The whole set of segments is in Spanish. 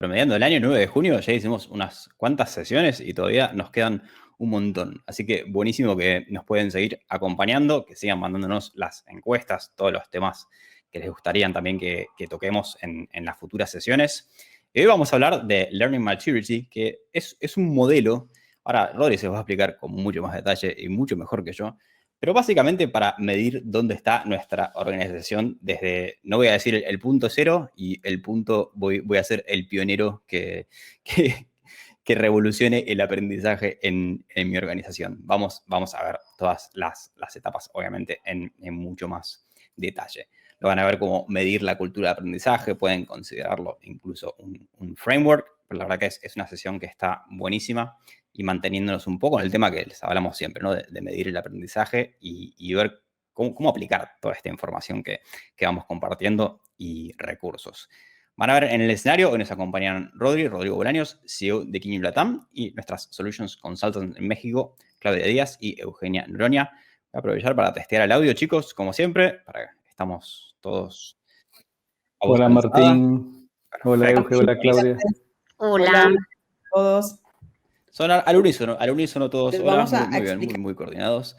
promediando el año, 9 de junio, ya hicimos unas cuantas sesiones y todavía nos quedan un montón. Así que buenísimo que nos pueden seguir acompañando, que sigan mandándonos las encuestas, todos los temas que les gustarían también que toquemos en las futuras sesiones. Y hoy vamos a hablar de Learning Maturity, que es un modelo. Ahora, Rodri se los va a explicar con mucho más detalle y mucho mejor que yo, pero básicamente para medir dónde está nuestra organización desde, no voy a decir el punto cero y el punto, voy a ser el pionero que revolucione el aprendizaje en mi organización. Vamos a ver todas las etapas, obviamente, en mucho más detalle. Lo van a ver cómo medir la cultura de aprendizaje, pueden considerarlo incluso un framework, pero la verdad que es una sesión que está buenísima y manteniéndonos un poco en el tema que les hablamos siempre, ¿no? De medir el aprendizaje y ver cómo aplicar toda esta información que vamos compartiendo y recursos. Van a ver en el escenario, hoy nos acompañan Rodrigo Bolaños, CEO de Quinio Latam, y nuestras Solutions Consultants en México, Claudia Díaz y Eugenia Noronha. Voy a aprovechar para testear el audio, chicos, como siempre, para que estamos todos a voz Hola cansada. Martín, hola Euge, hola Claudia. Hola a todos. Son al unísono todos. Les Hola, vamos a muy bien, explicar. muy coordinados.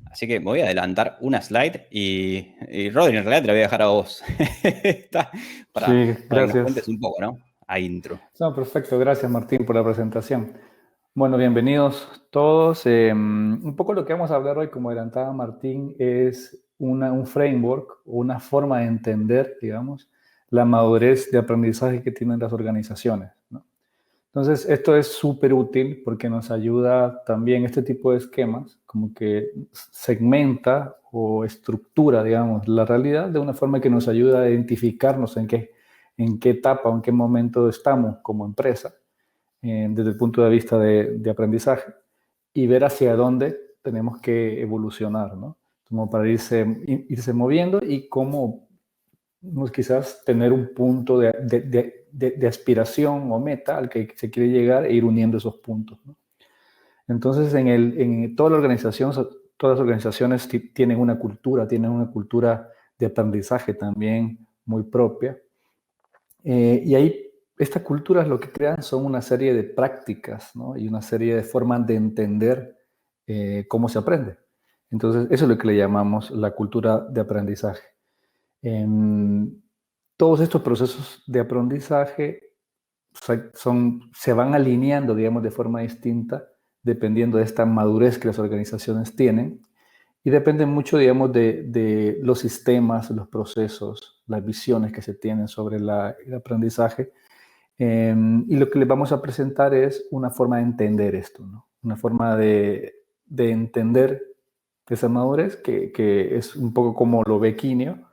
Así que me voy a adelantar una slide y Rodri, en realidad te la voy a dejar a vos. para que nos cuentes un poco, ¿no? A intro. No, perfecto, gracias Martín por la presentación. Bueno, bienvenidos todos. Un poco lo que vamos a hablar hoy, como adelantaba Martín, es un framework, una forma de entender, digamos, la madurez de aprendizaje que tienen las organizaciones, ¿no? Entonces, esto es súper útil porque nos ayuda también este tipo de esquemas, como que segmenta o estructura, digamos, la realidad de una forma que nos ayuda a identificarnos en qué etapa o en qué momento estamos como empresa, desde el punto de vista de aprendizaje, y ver hacia dónde tenemos que evolucionar, ¿no? Como para irse moviendo y cómo quizás tener un punto de aspiración o meta al que se quiere llegar e ir uniendo esos puntos, ¿no? Entonces, en toda la organización, todas las organizaciones tienen una cultura de aprendizaje también muy propia. Y ahí, estas culturas lo que crean son una serie de prácticas, ¿no? Y una serie de formas de entender cómo se aprende. Entonces, eso es lo que le llamamos la cultura de aprendizaje. Todos estos procesos de aprendizaje se van alineando, digamos, de forma distinta, dependiendo de esta madurez que las organizaciones tienen, y dependen mucho, digamos, de los sistemas, los procesos, las visiones que se tienen sobre el aprendizaje. Y lo que les vamos a presentar es una forma de entender esto, ¿no? Una forma de entender esa madurez, que es un poco como lo ve Quinio.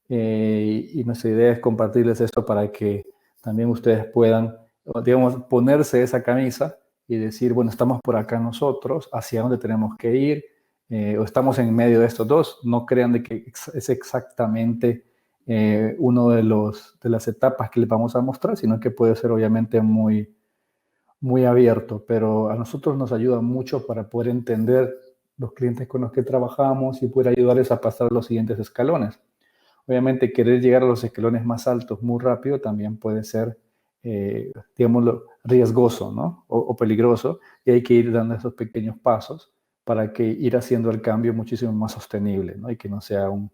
Y nuestra idea es compartirles esto para que también ustedes puedan, digamos, ponerse esa camisa y decir, bueno, estamos por acá nosotros, hacia dónde tenemos que ir, o estamos en medio de estos dos. No crean de que es exactamente uno de las etapas que les vamos a mostrar, sino que puede ser obviamente muy, muy abierto, pero a nosotros nos ayuda mucho para poder entender los clientes con los que trabajamos y poder ayudarles a pasar a los siguientes escalones. Obviamente, querer llegar a los escalones más altos muy rápido también puede ser, digámoslo, riesgoso, ¿no? O peligroso, y hay que ir dando esos pequeños pasos para que ir haciendo el cambio muchísimo más sostenible, ¿no? Y que no sea un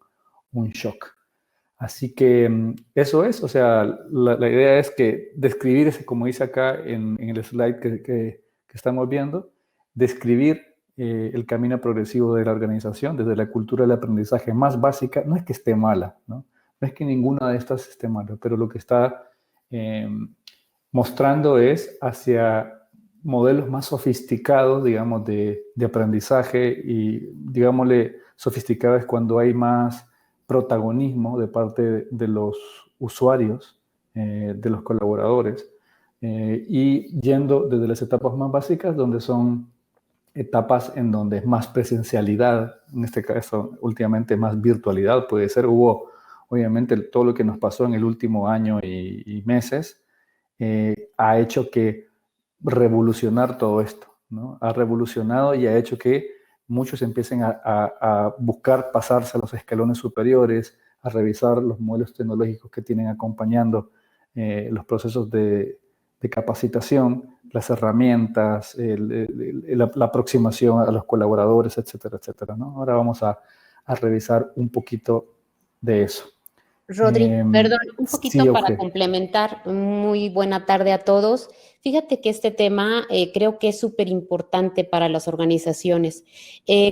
shock. Así que eso es, o sea, la idea es que describir, como dice acá en el slide que estamos viendo, describir el camino progresivo de la organización desde la cultura del aprendizaje más básica. No es que esté mala, ¿no? No es que ninguna de estas esté mala, pero lo que está mostrando es hacia modelos más sofisticados, digamos, de aprendizaje, y, digámosle, sofisticado es cuando hay más protagonismo de parte de los usuarios, de los colaboradores, y yendo desde las etapas más básicas, donde son etapas en donde es más presencialidad, en este caso últimamente más virtualidad puede ser. Hubo obviamente todo lo que nos pasó en el último año y meses, ha hecho que revolucionar todo esto, ¿no? Ha revolucionado y ha hecho que muchos empiecen a buscar pasarse a los escalones superiores, a revisar los modelos tecnológicos que tienen acompañando los procesos de de capacitación, las herramientas, la aproximación a los colaboradores, etcétera, etcétera, ¿no? Ahora vamos a revisar un poquito de eso. Rodri, perdón, un poquito sí, para complementar. Muy buena tarde a todos. Fíjate que este tema creo que es súper importante para las organizaciones.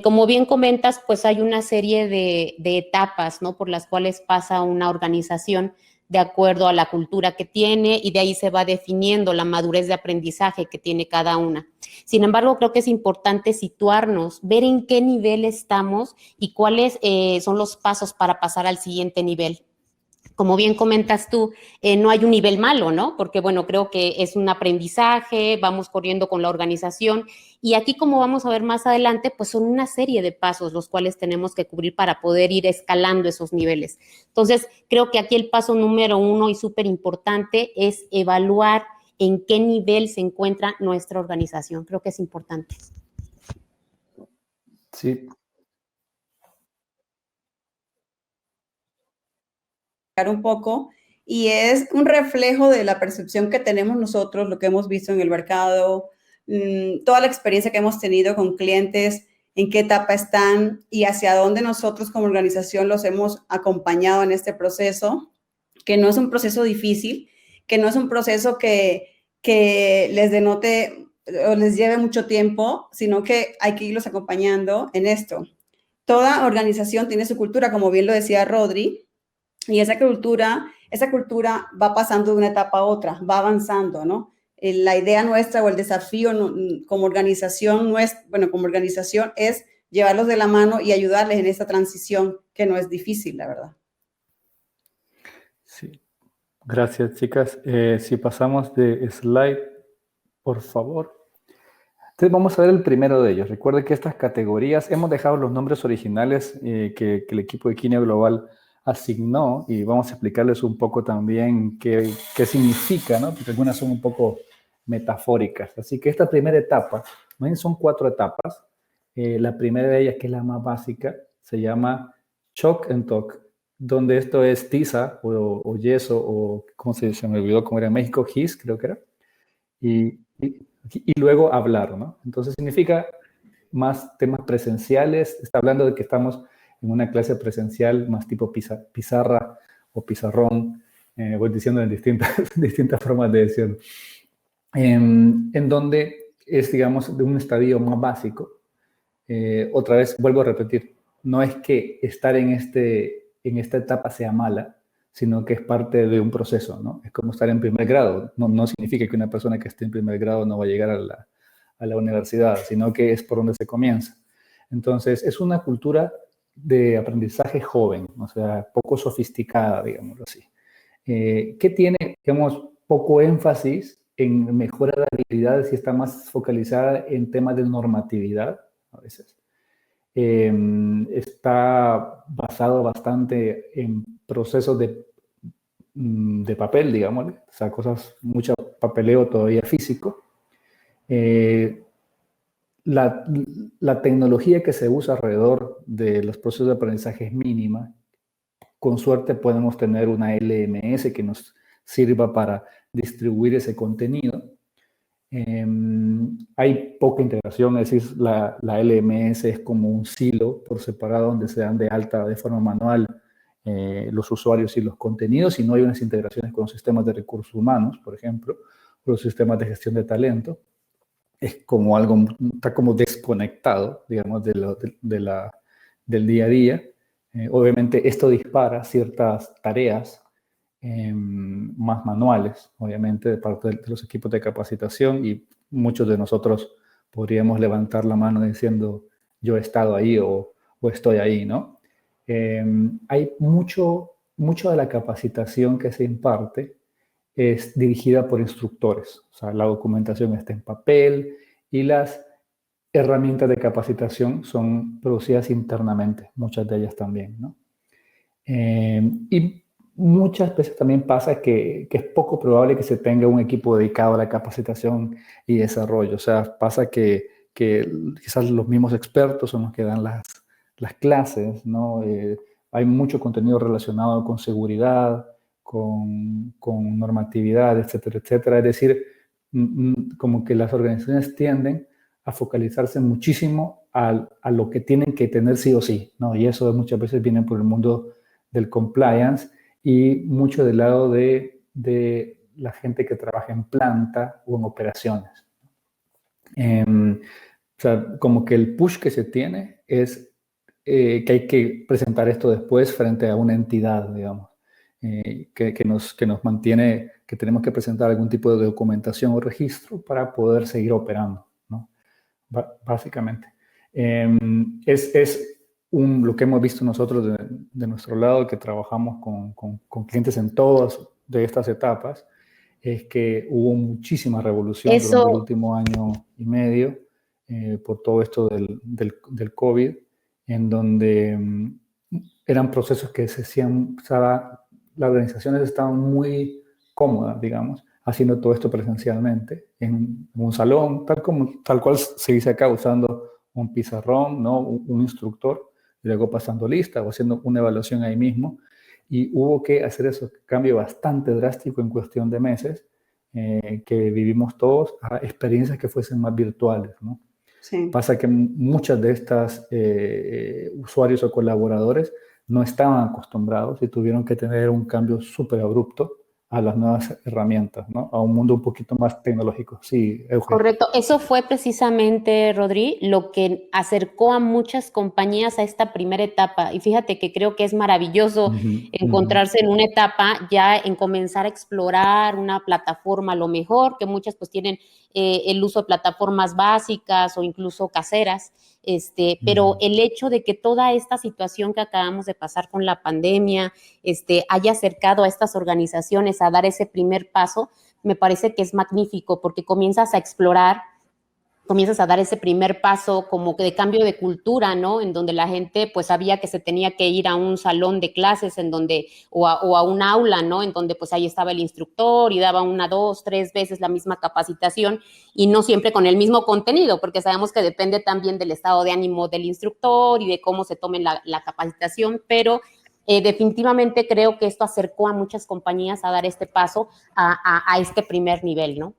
Como bien comentas, pues hay una serie de etapas, ¿no? Por las cuales pasa una organización de acuerdo a la cultura que tiene y de ahí se va definiendo la madurez de aprendizaje que tiene cada una. Sin embargo, creo que es importante situarnos, ver en qué nivel estamos y cuáles son los pasos para pasar al siguiente nivel. Como bien comentas tú, no hay un nivel malo, ¿no? Porque, bueno, creo que es un aprendizaje, vamos corriendo con la organización y aquí, como vamos a ver más adelante, pues son una serie de pasos los cuales tenemos que cubrir para poder ir escalando esos niveles. Entonces, creo que aquí el paso número 1 y súper importante es evaluar en qué nivel se encuentra nuestra organización. Creo que es importante. Sí. Un poco, y es un reflejo de la percepción que tenemos nosotros, lo que hemos visto en el mercado, toda la experiencia que hemos tenido con clientes, en qué etapa están y hacia dónde nosotros como organización los hemos acompañado en este proceso, que no es un proceso difícil, que no es un proceso que les denote o les lleve mucho tiempo, sino que hay que irlos acompañando en esto. Toda organización tiene su cultura, como bien lo decía Rodri, y esa cultura va pasando de una etapa a otra, va avanzando, ¿no? La idea nuestra o el desafío como organización es llevarlos de la mano y ayudarles en esta transición que no es difícil, la verdad. Sí. Gracias, chicas. Si pasamos de slide, por favor. Entonces vamos a ver el primero de ellos. Recuerden que estas categorías, hemos dejado los nombres originales que el equipo de Quinea Global asignó y vamos a explicarles un poco también qué significa, ¿no? Porque algunas son un poco metafóricas. Así que esta primera etapa, son 4 etapas. La primera de ellas, que es la más básica, se llama Chalk and Talk, donde esto es tiza o yeso o, ¿cómo se me olvidó cómo era en México? Gis, creo que era. Y luego hablar, ¿no? Entonces significa más temas presenciales. Está hablando de que estamos en una clase presencial más tipo pizarra o pizarrón, voy diciendo en distintas formas de decirlo, en donde es, digamos, de un estadio más básico. Otra vez, vuelvo a repetir, no es que estar en esta etapa sea mala, sino que es parte de un proceso, ¿no? Es como estar en primer grado. No significa que una persona que esté en primer grado no va a llegar a la universidad, sino que es por donde se comienza. Entonces, es una cultura de aprendizaje joven, o sea, poco sofisticada, digámoslo así, que tiene, digamos, poco énfasis en mejora de habilidades y está más focalizada en temas de normatividad, a veces. Está basado bastante en procesos de papel, digámosle, o sea, mucho papeleo todavía físico. La tecnología que se usa alrededor de los procesos de aprendizaje es mínima. Con suerte podemos tener una LMS que nos sirva para distribuir ese contenido. Hay poca integración, es decir, la LMS es como un silo por separado donde se dan de alta de forma manual los usuarios y los contenidos, y no hay unas integraciones con los sistemas de recursos humanos, por ejemplo, o los sistemas de gestión de talento. Es como algo, está como desconectado, digamos, del día a día. Obviamente esto dispara ciertas tareas más manuales, obviamente, de parte de los equipos de capacitación, y muchos de nosotros podríamos levantar la mano diciendo yo he estado ahí o estoy ahí, ¿no? Hay mucho de la capacitación que se imparte es dirigida por instructores, o sea, la documentación está en papel y las herramientas de capacitación son producidas internamente, muchas de ellas también, ¿no? Y muchas veces también pasa que es poco probable que se tenga un equipo dedicado a la capacitación y desarrollo. O sea, pasa que quizás los mismos expertos son los que dan las clases, ¿no? Hay mucho contenido relacionado con seguridad, con normatividad, etcétera, etcétera. Es decir, como que las organizaciones tienden a focalizarse muchísimo a lo que tienen que tener sí o sí, ¿no? Y eso muchas veces viene por el mundo del compliance y mucho del lado de la gente que trabaja en planta o en operaciones. O sea, como que el push que se tiene es que hay que presentar esto después frente a una entidad, digamos, que nos mantiene, que tenemos que presentar algún tipo de documentación o registro para poder seguir operando, ¿no? Básicamente. Es lo que hemos visto nosotros de nuestro lado, que trabajamos con clientes en todas de estas etapas, es que hubo muchísima revolución durante el último año y medio por todo esto del COVID, en donde eran procesos que se hacían, las organizaciones estaban muy cómodas, digamos, haciendo todo esto presencialmente en un salón, tal cual se dice acá, usando un pizarrón, ¿no? Un instructor, y luego pasando lista o haciendo una evaluación ahí mismo. Y hubo que hacer ese cambio bastante drástico en cuestión de meses, que vivimos todos, a experiencias que fuesen más virtuales, ¿no? Sí. Pasa que muchas de estas usuarios o colaboradores no estaban acostumbrados y tuvieron que tener un cambio súper abrupto a las nuevas herramientas, ¿no? A un mundo un poquito más tecnológico. Sí, Eugenio. Correcto. Eso fue precisamente, Rodri, lo que acercó a muchas compañías a esta primera etapa. Y fíjate que creo que es maravilloso encontrarse en una etapa ya en comenzar a explorar una plataforma, a lo mejor, que muchas pues tienen el uso de plataformas básicas o incluso caseras. Pero el hecho de que toda esta situación que acabamos de pasar con la pandemia haya acercado a estas organizaciones a dar ese primer paso, me parece que es magnífico porque comienzas a explorar, comienzas a dar ese primer paso como que de cambio de cultura, ¿no? En donde la gente pues sabía que se tenía que ir a un salón de clases en donde, o a un aula, ¿no? En donde pues ahí estaba el instructor y daba 1, 2, 3 veces la misma capacitación y no siempre con el mismo contenido, porque sabemos que depende también del estado de ánimo del instructor y de cómo se tome la capacitación, pero definitivamente creo que esto acercó a muchas compañías a dar este paso a este primer nivel, ¿no?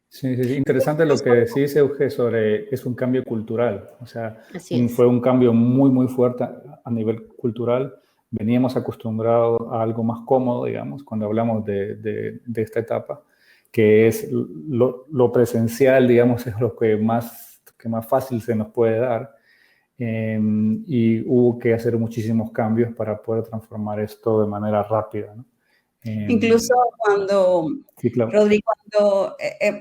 Sí, interesante lo que decís, Euge, sobre es un cambio cultural. O sea, fue un cambio muy, muy fuerte a nivel cultural. Veníamos acostumbrados a algo más cómodo, digamos, cuando hablamos de esta etapa, que es lo presencial, digamos, es lo que más fácil se nos puede dar. Y hubo que hacer muchísimos cambios para poder transformar esto de manera rápida, ¿no? Incluso cuando, sí, claro. Rodrigo,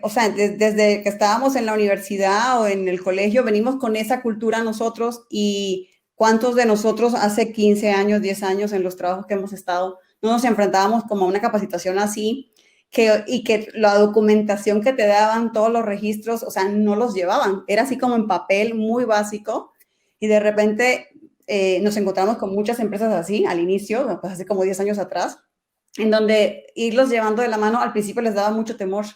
o sea, desde que estábamos en la universidad o en el colegio, venimos con esa cultura nosotros, y cuántos de nosotros hace 15 años, 10 años en los trabajos que hemos estado, no nos enfrentábamos como a una capacitación así, y que la documentación que te daban, todos los registros, o sea, no los llevaban, era así como en papel, muy básico, y de repente nos encontramos con muchas empresas así al inicio, pues hace como 10 años atrás, en donde irlos llevando de la mano al principio les daba mucho temor,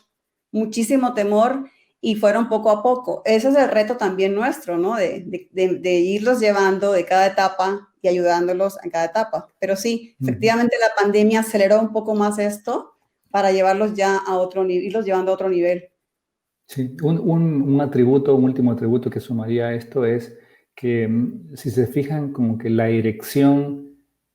muchísimo temor, y fueron poco a poco. Ese es el reto también nuestro, ¿no? De irlos llevando de cada etapa y ayudándolos en cada etapa. Pero sí, efectivamente la pandemia aceleró un poco más esto para llevarlos ya a otro nivel, irlos llevando a otro nivel. Sí, un atributo, un último atributo que sumaría a esto es que si se fijan como que la dirección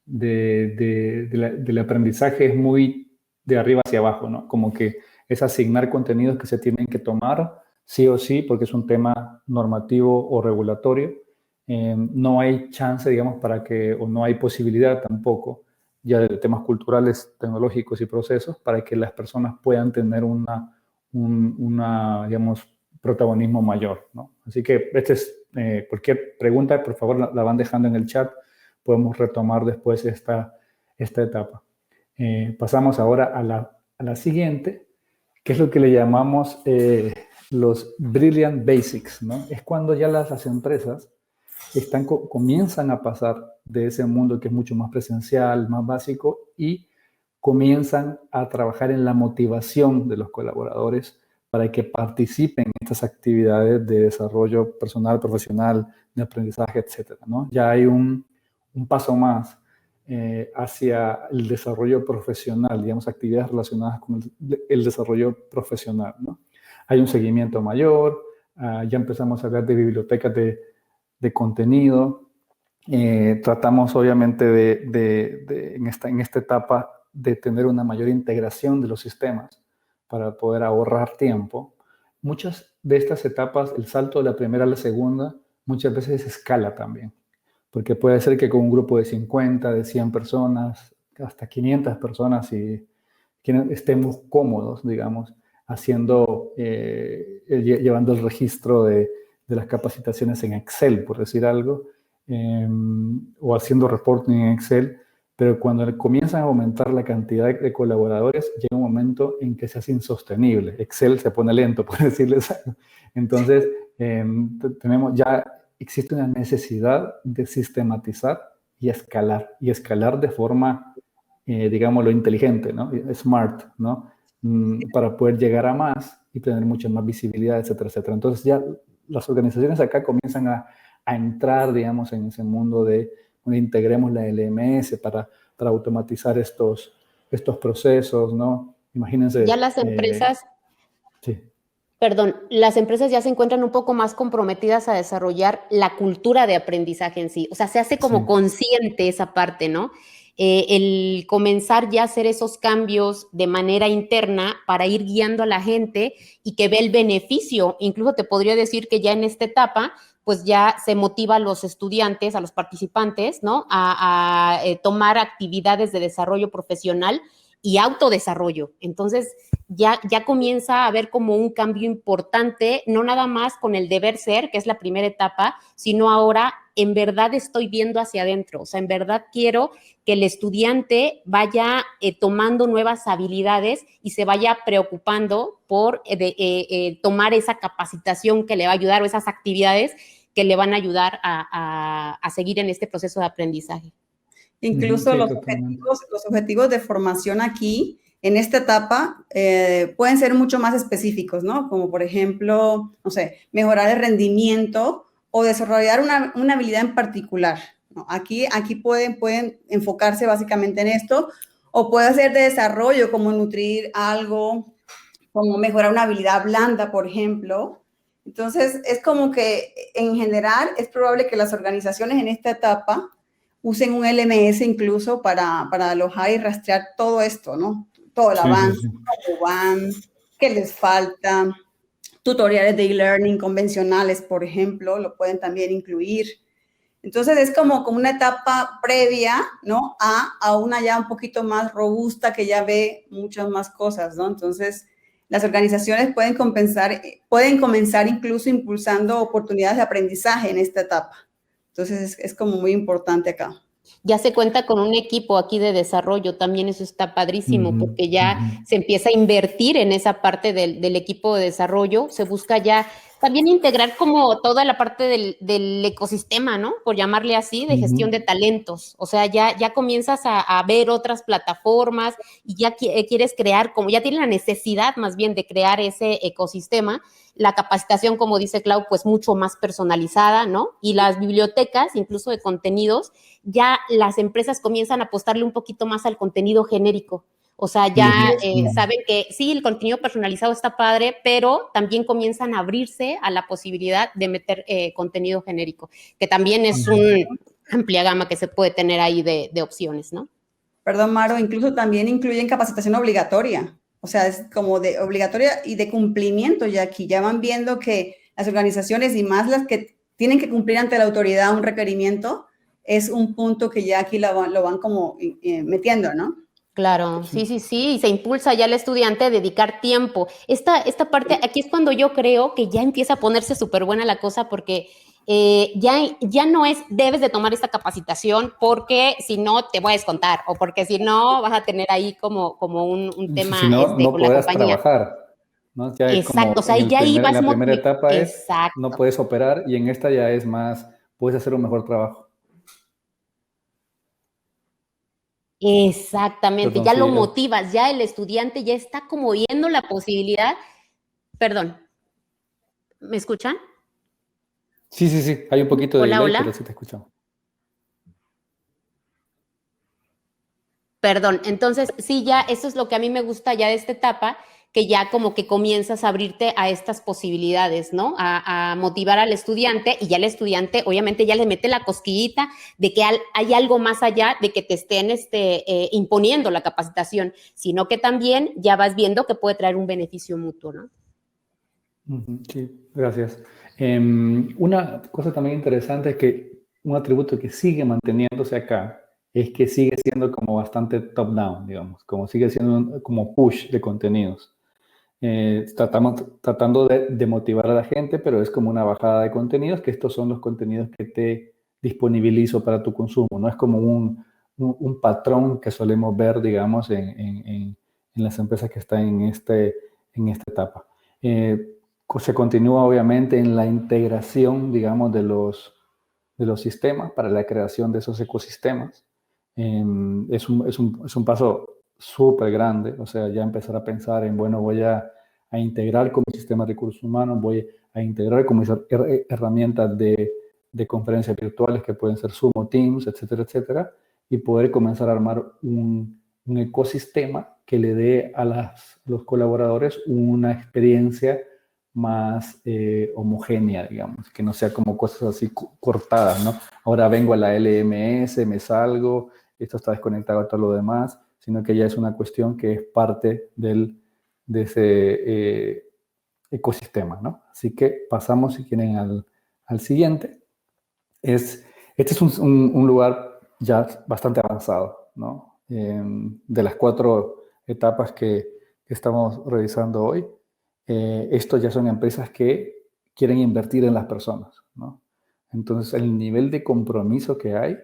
del aprendizaje es muy de arriba hacia abajo, ¿no? Como que es asignar contenidos que se tienen que tomar sí o sí porque es un tema normativo o regulatorio. No hay chance, digamos, o no hay posibilidad tampoco ya de temas culturales, tecnológicos y procesos para que las personas puedan tener digamos, protagonismo mayor, ¿no? Así que cualquier pregunta, por favor, la van dejando en el chat. Podemos retomar después esta etapa. Pasamos ahora a la siguiente, que es lo que le llamamos los Brilliant Basics, ¿no? Es cuando ya las empresas comienzan a pasar de ese mundo que es mucho más presencial, más básico, y comienzan a trabajar en la motivación de los colaboradores para que participen en estas actividades de desarrollo personal, profesional, de aprendizaje, etcétera, ¿no? Ya hay un paso más hacia el desarrollo profesional, digamos, actividades relacionadas con el desarrollo profesional, ¿no? hay un seguimiento mayor, ya empezamos a hablar de bibliotecas de contenido. Tratamos obviamente en esta etapa de tener una mayor integración de los sistemas para poder ahorrar tiempo. Muchas de estas etapas, el salto de la primera a la segunda, muchas veces escala también, porque puede ser que con un grupo de 50, de 100 personas, hasta 500 personas, si estemos cómodos, digamos, llevando el registro de las capacitaciones en Excel, por decir algo, o haciendo reporting en Excel, pero cuando comienzan a aumentar la cantidad de colaboradores, llega un momento en que se hace insostenible. Excel se pone lento, por decirles algo. Entonces, existe una necesidad de sistematizar y escalar de forma, digámoslo, inteligente, ¿no? Smart, ¿no? Para poder llegar a más y tener mucha más visibilidad, etcétera, etcétera. Entonces ya las organizaciones acá comienzan a entrar, digamos, en ese mundo de integremos la LMS para automatizar estos procesos, ¿no? Imagínense. Ya las empresas, sí. Perdón, las empresas ya se encuentran un poco más comprometidas a desarrollar la cultura de aprendizaje en sí. O sea, se hace como consciente esa parte, ¿no? El comenzar ya a hacer esos cambios de manera interna para ir guiando a la gente y que ve el beneficio. Incluso te podría decir que ya en esta etapa, pues ya se motiva a los estudiantes, a los participantes, ¿no? A tomar actividades de desarrollo profesional y autodesarrollo. Entonces, ya comienza a haber como un cambio importante, no nada más con el deber ser, que es la primera etapa, sino ahora en verdad estoy viendo hacia adentro. O sea, en verdad quiero que el estudiante vaya tomando nuevas habilidades y se vaya preocupando por tomar esa capacitación que le va a ayudar o esas actividades que le van a ayudar a seguir en este proceso de aprendizaje. Incluso sí, los objetivos de formación aquí, en esta etapa, pueden ser mucho más específicos, ¿no? Como, por ejemplo, no sé, mejorar el rendimiento o desarrollar una habilidad en particular, ¿no? Aquí pueden enfocarse básicamente en esto, o puede ser de desarrollo, como nutrir algo, como mejorar una habilidad blanda, por ejemplo. Entonces, es como que, en general, es probable que las organizaciones en esta etapa usen un LMS incluso para alojar y rastrear todo esto, ¿no? Todo el avance, cómo van, qué les falta, tutoriales de e-learning convencionales, por ejemplo, lo pueden también incluir. Entonces, es como una etapa previa, ¿no? A una ya un poquito más robusta que ya ve muchas más cosas, ¿no? Entonces, las organizaciones pueden comenzar incluso impulsando oportunidades de aprendizaje en esta etapa. Entonces, es como muy importante acá. Ya se cuenta con un equipo aquí de desarrollo, también eso está padrísimo, porque ya se empieza a invertir en esa parte del equipo de desarrollo, se busca ya también integrar como toda la parte del ecosistema, ¿no? Por llamarle así, de gestión de talentos. O sea, ya comienzas a ver otras plataformas y ya quieres crear, como ya tienes la necesidad más bien de crear ese ecosistema. La capacitación, como dice Clau, pues mucho más personalizada, ¿no? Y las bibliotecas, incluso de contenidos, ya las empresas comienzan a apostarle un poquito más al contenido genérico. O sea, ya saben que sí, el contenido personalizado está padre, pero también comienzan a abrirse a la posibilidad de meter contenido genérico, que también es una amplia gama que se puede tener ahí de opciones, ¿no? Perdón, Maro, incluso también incluyen capacitación obligatoria. O sea, es como de obligatoria y de cumplimiento, ya aquí ya van viendo que las organizaciones y más las que tienen que cumplir ante la autoridad un requerimiento, es un punto que ya aquí lo van como metiendo, ¿no? Claro, sí, y se impulsa ya al estudiante a dedicar tiempo. Esta parte, aquí es cuando yo creo que ya empieza a ponerse súper buena la cosa porque ya no es, debes de tomar esta capacitación porque si no te voy a descontar o porque si no vas a tener ahí como un tema si no, no con la podrás compañía. trabajar, ¿no? Ya es Exacto, como o sea, ya en ibas la primera etapa exacto. no puedes operar y en esta ya es más, puedes hacer un mejor trabajo. Exactamente, Perdón, ya sí, lo motivas, ya el estudiante ya está como viendo la posibilidad. Perdón, ¿me escuchan? Sí, hay un poquito de Hola, delay, hola. pero sí te escuchamos. Perdón, entonces sí, ya eso es lo que a mí me gusta ya de esta etapa, que ya como que comienzas a abrirte a estas posibilidades, ¿no? A motivar al estudiante, y ya el estudiante obviamente ya le mete la cosquillita de que hay algo más allá de que te estén imponiendo la capacitación, sino que también ya vas viendo que puede traer un beneficio mutuo, ¿no? Sí, gracias. Una cosa también interesante es que un atributo que sigue manteniéndose acá es que sigue siendo como bastante top-down, digamos, como sigue siendo como push de contenidos. Tratando de motivar a la gente, pero es como una bajada de contenidos, que estos son los contenidos que te disponibilizo para tu consumo. No es como un patrón que solemos ver, digamos, en las empresas que están en esta etapa. Se continúa obviamente en la integración, digamos, de los sistemas para la creación de esos ecosistemas. Es un paso súper grande, o sea, ya empezar a pensar en, bueno, voy a integrar con mi sistema de recursos humanos, voy a integrar con mis herramientas de conferencias virtuales que pueden ser Zoom o Teams, etcétera, etcétera, y poder comenzar a armar un ecosistema que le dé a los colaboradores una experiencia más homogénea, digamos, que no sea como cosas así cortadas, ¿no? Ahora vengo a la LMS, me salgo, esto está desconectado a todo lo demás, sino que ya es una cuestión que es parte de ese ecosistema, ¿no? Así que pasamos, si quieren, al siguiente. Este es un lugar ya bastante avanzado, ¿no? De las 4 etapas que estamos revisando hoy, estos ya son empresas que quieren invertir en las personas, ¿no? Entonces, el nivel de compromiso que hay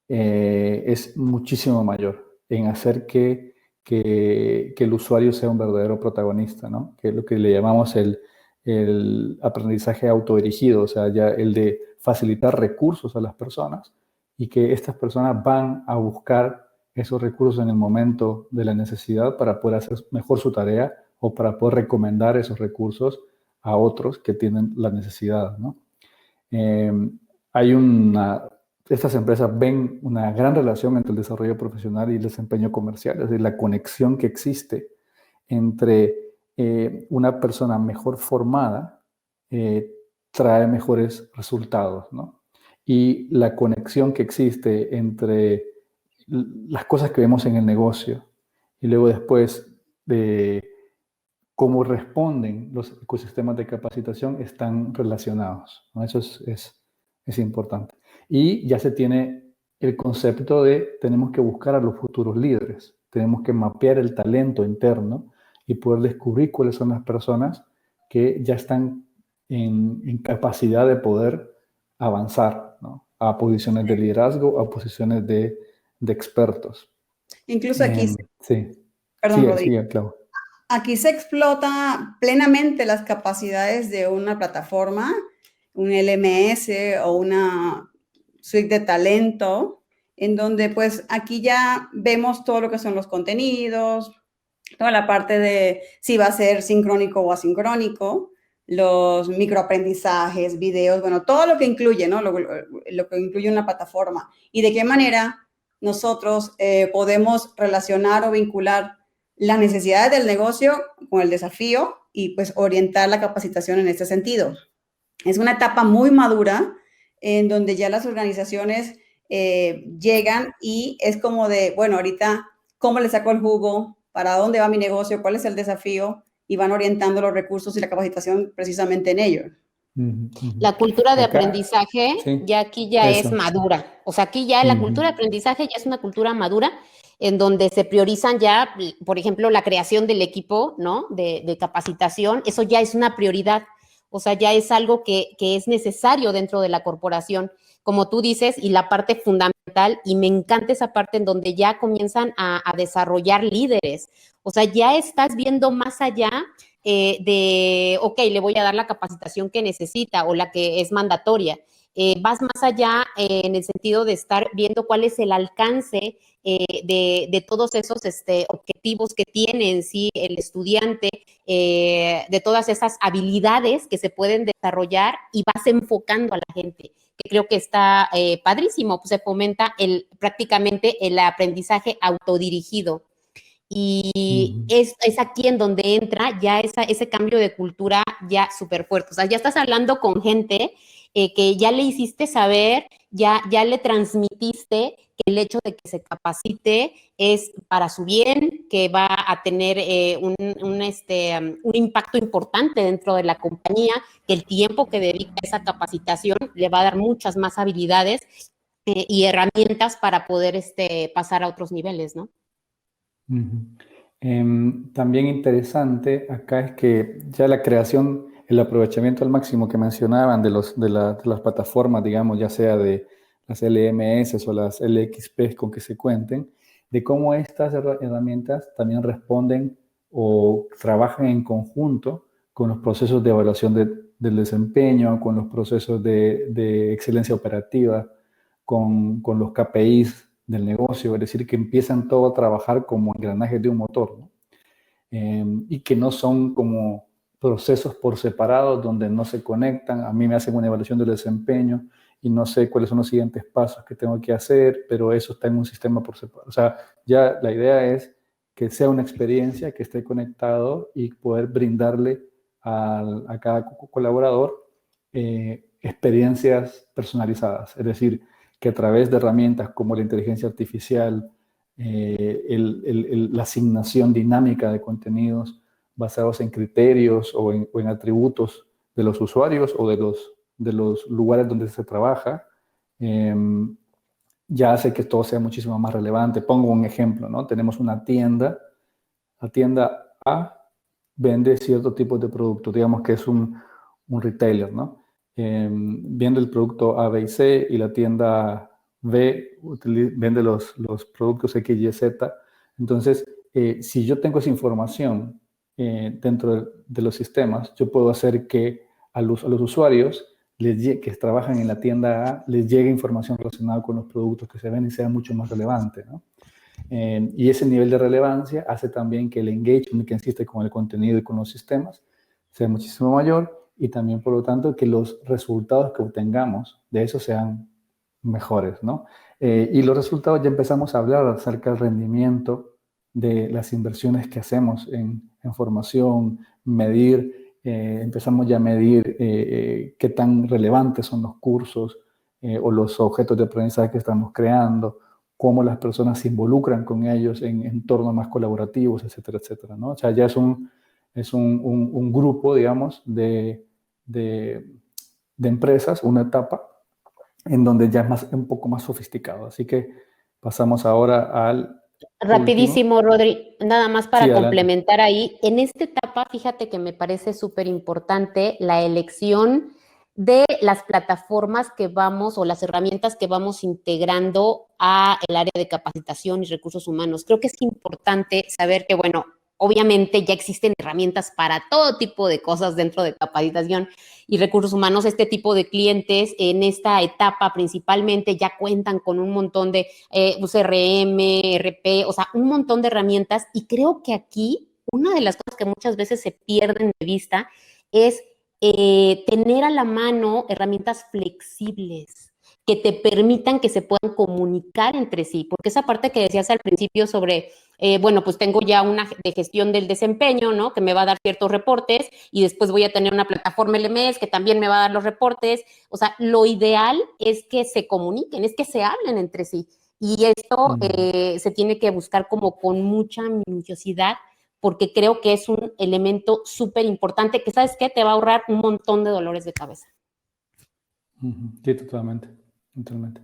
es muchísimo mayor en hacer que el usuario sea un verdadero protagonista, ¿no? Que es lo que le llamamos el aprendizaje autodirigido, o sea, ya el de facilitar recursos a las personas y que estas personas van a buscar esos recursos en el momento de la necesidad para poder hacer mejor su tarea o para poder recomendar esos recursos a otros que tienen la necesidad, ¿no? Estas empresas ven una gran relación entre el desarrollo profesional y el desempeño comercial, es decir, la conexión que existe entre una persona mejor formada trae mejores resultados, ¿no? Y la conexión que existe entre las cosas que vemos en el negocio y luego después de cómo responden los ecosistemas de capacitación están relacionados, ¿no? Eso es importante. Y ya se tiene el concepto de tenemos que buscar a los futuros líderes, tenemos que mapear el talento interno y poder descubrir cuáles son las personas que ya están en capacidad de poder avanzar, ¿no? A posiciones de liderazgo, a posiciones de expertos. Incluso aquí, sí. Perdón, Rodrigo. Sí, claro. Aquí se explota plenamente las capacidades de una plataforma, un LMS o una suite de talento, en donde pues aquí ya vemos todo lo que son los contenidos, toda la parte de si va a ser sincrónico o asincrónico, los microaprendizajes, videos, bueno, todo lo que incluye, ¿no? Lo que incluye una plataforma y de qué manera nosotros podemos relacionar o vincular las necesidades del negocio con el desafío y pues orientar la capacitación en este sentido. Es una etapa muy madura en donde ya las organizaciones llegan y es como de, bueno, ahorita, ¿cómo le saco el jugo? ¿Para dónde va mi negocio? ¿Cuál es el desafío? Y van orientando los recursos y la capacitación precisamente en ello. La cultura de aprendizaje sí, ya aquí ya eso. es madura. O sea, aquí ya la cultura de aprendizaje ya es una cultura madura en donde se priorizan ya, por ejemplo, la creación del equipo, ¿no? De capacitación. Eso ya es una prioridad. O sea, ya es algo que es necesario dentro de la corporación, como tú dices, y la parte fundamental, y me encanta esa parte en donde ya comienzan a desarrollar líderes. O sea, ya estás viendo más allá ok, le voy a dar la capacitación que necesita o la que es mandatoria. Vas más allá en el sentido de estar viendo cuál es el alcance de todos esos objetivos que tiene en sí el estudiante, de todas esas habilidades que se pueden desarrollar y vas enfocando a la gente, que creo que está padrísimo, pues se fomenta prácticamente el aprendizaje autodirigido. Y es aquí en donde entra ya ese cambio de cultura ya súper fuerte. O sea, ya estás hablando con gente que ya le hiciste saber, ya le transmitiste que el hecho de que se capacite es para su bien, que va a tener un impacto importante dentro de la compañía, que el tiempo que dedica a esa capacitación le va a dar muchas más habilidades y herramientas para poder pasar a otros niveles, ¿no? También interesante acá es que ya la creación, el aprovechamiento al máximo que mencionaban de las plataformas, digamos, ya sea de las LMS o las LXP con que se cuenten, de cómo estas herramientas también responden o trabajan en conjunto con los procesos de evaluación del desempeño, con los procesos de excelencia operativa, con los KPIs del negocio, es decir, que empiezan todo a trabajar como engranajes de un motor, ¿no? Y que no son como procesos por separado donde no se conectan. A mí me hacen una evaluación del desempeño y no sé cuáles son los siguientes pasos que tengo que hacer, pero eso está en un sistema por separado. O sea, ya la idea es que sea una experiencia que esté conectado y poder brindarle a cada colaborador experiencias personalizadas. Es decir, que a través de herramientas como la inteligencia artificial, la asignación dinámica de contenidos basados en criterios o en atributos de los usuarios o de los lugares donde se trabaja, ya hace que todo sea muchísimo más relevante. Pongo un ejemplo, ¿no? Tenemos una tienda, la tienda A vende cierto tipo de producto, digamos que es un retailer, ¿no? Vende el producto A, B y C, y la tienda B vende los productos X, Y, Z. Entonces, si yo tengo esa información dentro de los sistemas, yo puedo hacer que a los usuarios que trabajan en la tienda A les llegue información relacionada con los productos que se ven y sea mucho más relevante, ¿no? Y ese nivel de relevancia hace también que el engagement que existe con el contenido y con los sistemas sea muchísimo mayor, y también, por lo tanto, que los resultados que obtengamos de eso sean mejores, ¿no? Y los resultados, ya empezamos a hablar acerca del rendimiento de las inversiones que hacemos en formación, medir, empezamos ya a medir qué tan relevantes son los cursos o los objetos de aprendizaje que estamos creando, cómo las personas se involucran con ellos en entornos más colaborativos, etcétera, etcétera, ¿no? O sea, ya es un grupo, digamos, de empresas, una etapa en donde ya es un poco más sofisticado. Así que pasamos ahora al Rapidísimo, último. Rodri, nada más para Sí, adelante. complementar ahí. En esta etapa, fíjate que me parece súper importante la elección de las plataformas que vamos o las herramientas que vamos integrando a el área de capacitación y recursos humanos. Creo que es importante saber que, bueno, obviamente ya existen herramientas para todo tipo de cosas dentro de capacitación y recursos humanos. Este tipo de clientes en esta etapa principalmente ya cuentan con un montón de CRM, RP, o sea, un montón de herramientas, y creo que aquí una de las cosas que muchas veces se pierden de vista es tener a la mano herramientas flexibles que te permitan que se puedan comunicar entre sí, porque esa parte que decías al principio sobre, bueno, pues tengo ya una de gestión del desempeño, ¿no? Que me va a dar ciertos reportes, y después voy a tener una plataforma LMS que también me va a dar los reportes. O sea, lo ideal es que se comuniquen, es que se hablen entre sí, y esto se tiene que buscar como con mucha minuciosidad, porque creo que es un elemento súper importante que, ¿sabes qué? Te va a ahorrar un montón de dolores de cabeza. Sí, totalmente. Totalmente.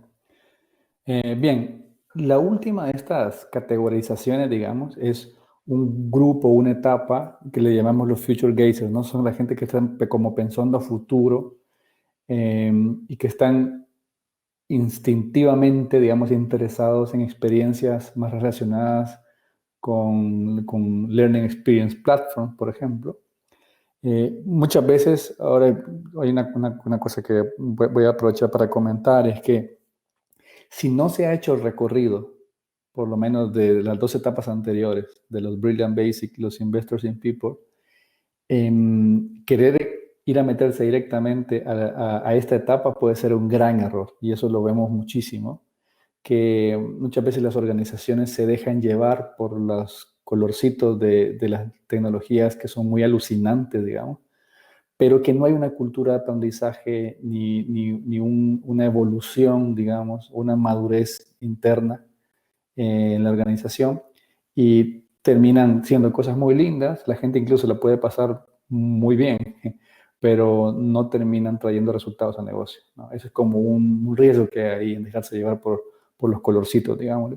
Bien, la última de estas categorizaciones, digamos, es un grupo, una etapa que le llamamos los future gazers, ¿no? Son la gente que están como pensando a futuro y que están instintivamente, digamos, interesados en experiencias más relacionadas con Learning Experience Platform, por ejemplo. Muchas veces, ahora hay una cosa que voy a aprovechar para comentar, es que si no se ha hecho el recorrido, por lo menos de las dos etapas anteriores, de los Brilliant Basic, los Investors in People, querer ir a meterse directamente a esta etapa puede ser un gran error, y eso lo vemos muchísimo, que muchas veces las organizaciones se dejan llevar por las colorcitos de las tecnologías que son muy alucinantes, digamos, pero que no hay una cultura de aprendizaje ni una evolución, digamos, una madurez interna en la organización, y terminan siendo cosas muy lindas, la gente incluso la puede pasar muy bien, pero no terminan trayendo resultados al negocio, ¿no? Eso es como un riesgo que hay en dejarse llevar por los colorcitos, digamos.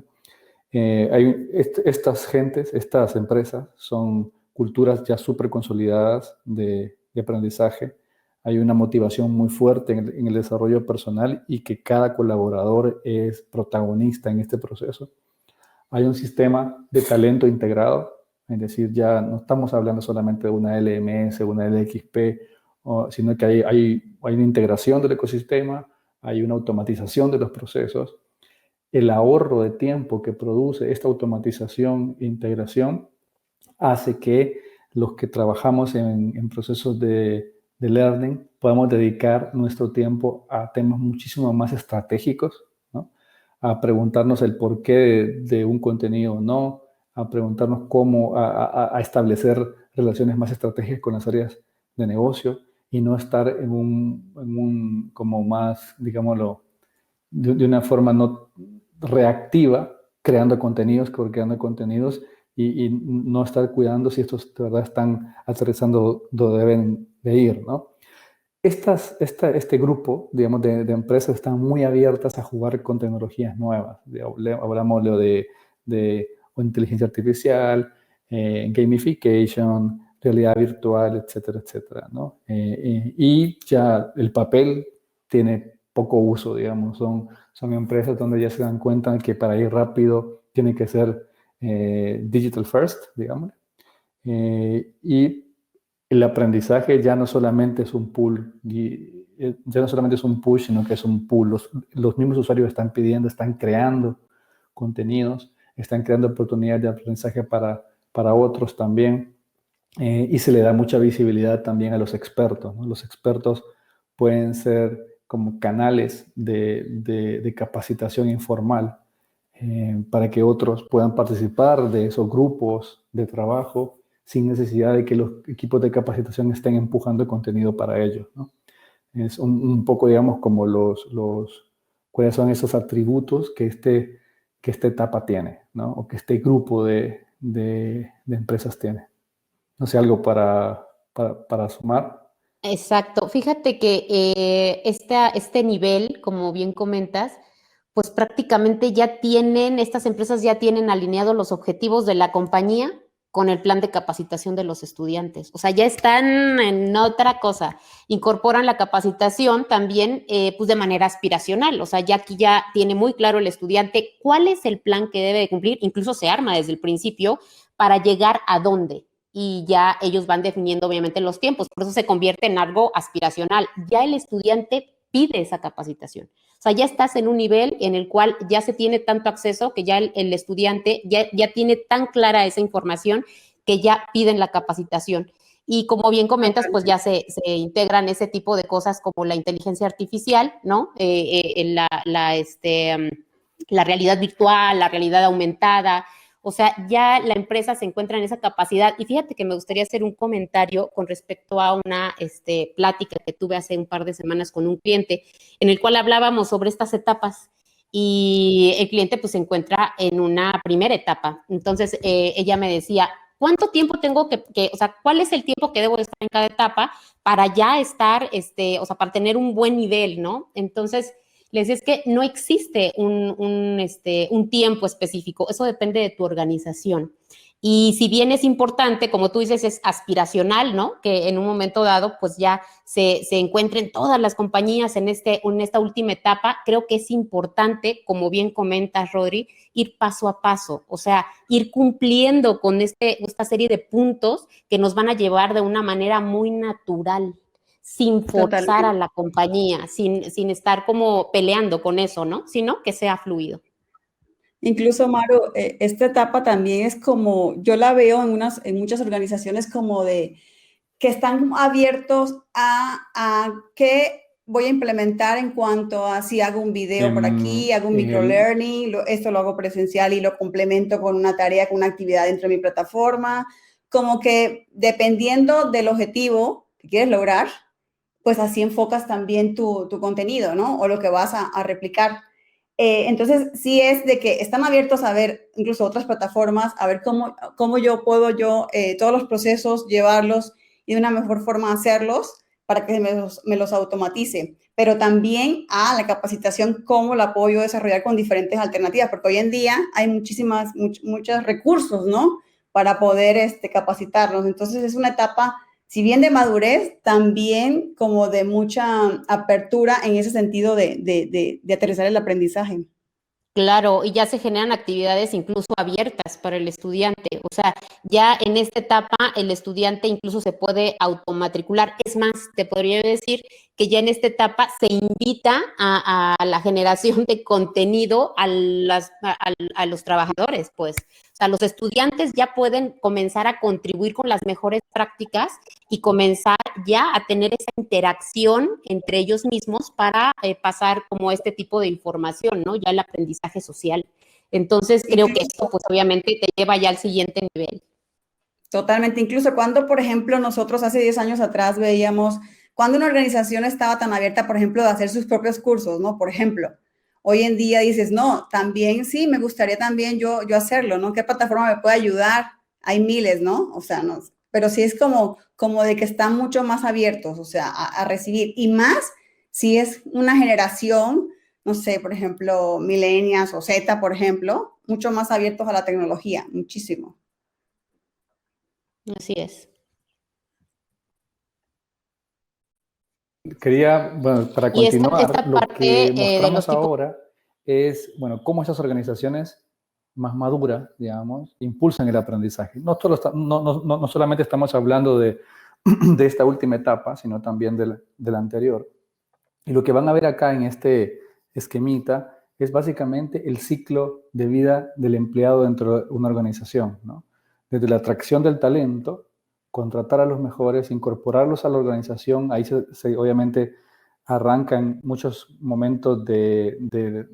Estas gentes, estas empresas, son culturas ya súper consolidadas de aprendizaje. Hay una motivación muy fuerte en el desarrollo personal y que cada colaborador es protagonista en este proceso. Hay un sistema de talento integrado, es decir, ya no estamos hablando solamente de una LMS, una LXP, sino que hay una integración del ecosistema, hay una automatización de los procesos. El ahorro de tiempo que produce esta automatización e integración hace que los que trabajamos en procesos de learning podamos dedicar nuestro tiempo a temas muchísimo más estratégicos, ¿no? A preguntarnos el porqué de un contenido o no, a preguntarnos cómo, a establecer relaciones más estratégicas con las áreas de negocio y no estar en un como más, digámoslo, de una forma no reactiva, creando contenidos y no estar cuidando si estos de verdad están aterrizando donde deben de ir, ¿no? Este grupo, digamos, de empresas están muy abiertas a jugar con tecnologías nuevas. Hablamos de inteligencia artificial, gamification, realidad virtual, etcétera, etcétera, ¿no? Y ya el papel tiene poco uso, digamos. Son empresas donde ya se dan cuenta que para ir rápido tiene que ser digital first, digamos. Y el aprendizaje ya no solamente es un pull, ya no solamente es un push, sino que es un pull. Los mismos usuarios están pidiendo, están creando contenidos, están creando oportunidades de aprendizaje para otros también. Y se le da mucha visibilidad también a los expertos, ¿no? Los expertos pueden ser como canales de capacitación informal para que otros puedan participar de esos grupos de trabajo sin necesidad de que los equipos de capacitación estén empujando contenido para ellos, ¿no? Es un poco, digamos, como cuáles son esos atributos que esta etapa tiene, ¿no? O que este grupo de empresas tiene. No sé, algo para sumar. Exacto. Fíjate que este nivel, como bien comentas, pues prácticamente estas empresas ya tienen alineados los objetivos de la compañía con el plan de capacitación de los estudiantes. O sea, ya están en otra cosa. Incorporan la capacitación también, pues de manera aspiracional. O sea, ya aquí ya tiene muy claro el estudiante cuál es el plan que debe de cumplir. Incluso se arma desde el principio para llegar a dónde. Y ya ellos van definiendo obviamente los tiempos, por eso se convierte en algo aspiracional. Ya el estudiante pide esa capacitación. O sea, ya estás en un nivel en el cual ya se tiene tanto acceso que ya el estudiante ya tiene tan clara esa información que ya piden la capacitación. Y como bien comentas, pues ya se integran ese tipo de cosas como la inteligencia artificial, ¿no? La realidad virtual, la realidad aumentada. O sea, ya la empresa se encuentra en esa capacidad. Y fíjate que me gustaría hacer un comentario con respecto a una plática que tuve hace un par de semanas con un cliente, en el cual hablábamos sobre estas etapas. Y el cliente pues se encuentra en una primera etapa. Entonces, ella me decía, ¿cuánto tiempo tengo o sea, cuál es el tiempo que debo estar en cada etapa para ya estar, o sea, para tener un buen nivel, ¿no? Entonces, les decía, es que no existe un tiempo específico, eso depende de tu organización. Y si bien es importante, como tú dices, es aspiracional, ¿no? Que en un momento dado, pues ya se encuentren todas las compañías en esta última etapa. Creo que es importante, como bien comentas, Rodri, ir paso a paso, o sea, ir cumpliendo con esta serie de puntos que nos van a llevar de una manera muy natural, sin forzar a la compañía, sin estar como peleando con eso, ¿no? Sino que sea fluido. Incluso, Maru, esta etapa también es como, yo la veo en muchas organizaciones como de que están abiertos a que voy a implementar en cuanto a si hago un video por aquí, hago un microlearning, esto lo hago presencial y lo complemento con una tarea, con una actividad dentro de mi plataforma? Como que dependiendo del objetivo que quieres lograr, pues así enfocas también tu contenido, ¿no? O lo que vas a replicar. Entonces, sí es de que están abiertos a ver incluso otras plataformas, a ver cómo yo puedo todos los procesos llevarlos y de una mejor forma hacerlos para que me los automatice. Pero también a la capacitación, cómo la puedo yo desarrollar con diferentes alternativas, porque hoy en día hay muchos recursos, ¿no? Para poder capacitarnos. Entonces, es una etapa, si bien de madurez, también como de mucha apertura en ese sentido de aterrizar el aprendizaje. Claro, y ya se generan actividades incluso abiertas para el estudiante. O sea, ya en esta etapa el estudiante incluso se puede automatricular. Es más, te podría decir que ya en esta etapa se invita a la generación de contenido a los trabajadores, pues. O sea, los estudiantes ya pueden comenzar a contribuir con las mejores prácticas y comenzar ya a tener esa interacción entre ellos mismos para pasar como este tipo de información, ¿no? Ya el aprendizaje social. Entonces, creo que esto, pues, obviamente te lleva ya al siguiente nivel. Totalmente. Incluso cuando, por ejemplo, nosotros hace 10 años atrás veíamos, cuando una organización estaba tan abierta, por ejemplo, de hacer sus propios cursos, ¿no? Por ejemplo, hoy en día dices, no, también sí, me gustaría también yo hacerlo, ¿no? ¿Qué plataforma me puede ayudar? Hay miles, ¿no? O sea, no, pero sí es como de que están mucho más abiertos, o sea, a recibir. Y más si es una generación, no sé, por ejemplo, millennials o Z, por ejemplo, mucho más abiertos a la tecnología, muchísimo. Así es. Quería, bueno, para Y esta continuar, lo parte que de mostramos los tipos. ahora es, bueno, cómo esas organizaciones más maduras, digamos, impulsan el aprendizaje. No solamente estamos hablando de esta última etapa, sino también de la anterior. Y lo que van a ver acá en este esquemita es básicamente el ciclo de vida del empleado dentro de una organización, ¿no? Desde la atracción del talento, contratar a los mejores, incorporarlos a la organización, ahí obviamente arrancan muchos momentos de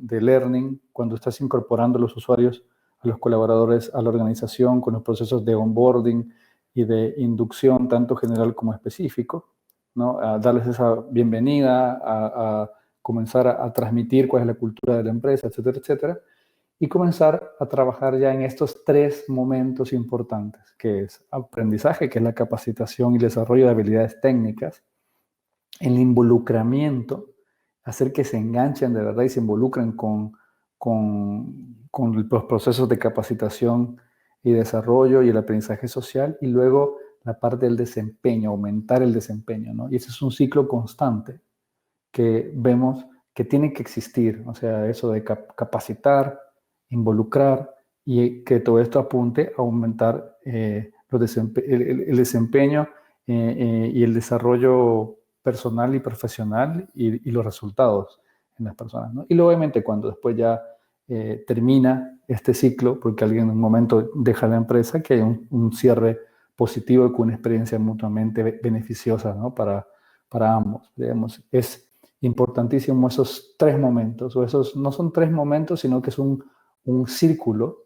learning, cuando estás incorporando a los usuarios, a los colaboradores, a la organización, con los procesos de onboarding y de inducción, tanto general como específico, ¿no? A darles esa bienvenida, a comenzar a transmitir cuál es la cultura de la empresa, etcétera, etcétera, y comenzar a trabajar ya en estos 3 momentos importantes, que es aprendizaje, que es la capacitación y desarrollo de habilidades técnicas, el involucramiento, hacer que se enganchen de verdad y se involucren con los procesos de capacitación y desarrollo y el aprendizaje social, y luego la parte del desempeño, aumentar el desempeño, ¿no? Y ese es un ciclo constante que vemos que tiene que existir, o sea, eso de capacitar, involucrar y que todo esto apunte a aumentar el desempeño y el desarrollo personal y profesional y los resultados en las personas, ¿no? Y luego, obviamente, cuando después ya termina este ciclo, porque alguien en un momento deja la empresa, que hay un cierre positivo y con una experiencia mutuamente beneficiosa, ¿no? Para ambos, digamos. Es importantísimo esos 3 momentos, o esos no son 3 momentos, sino que es un círculo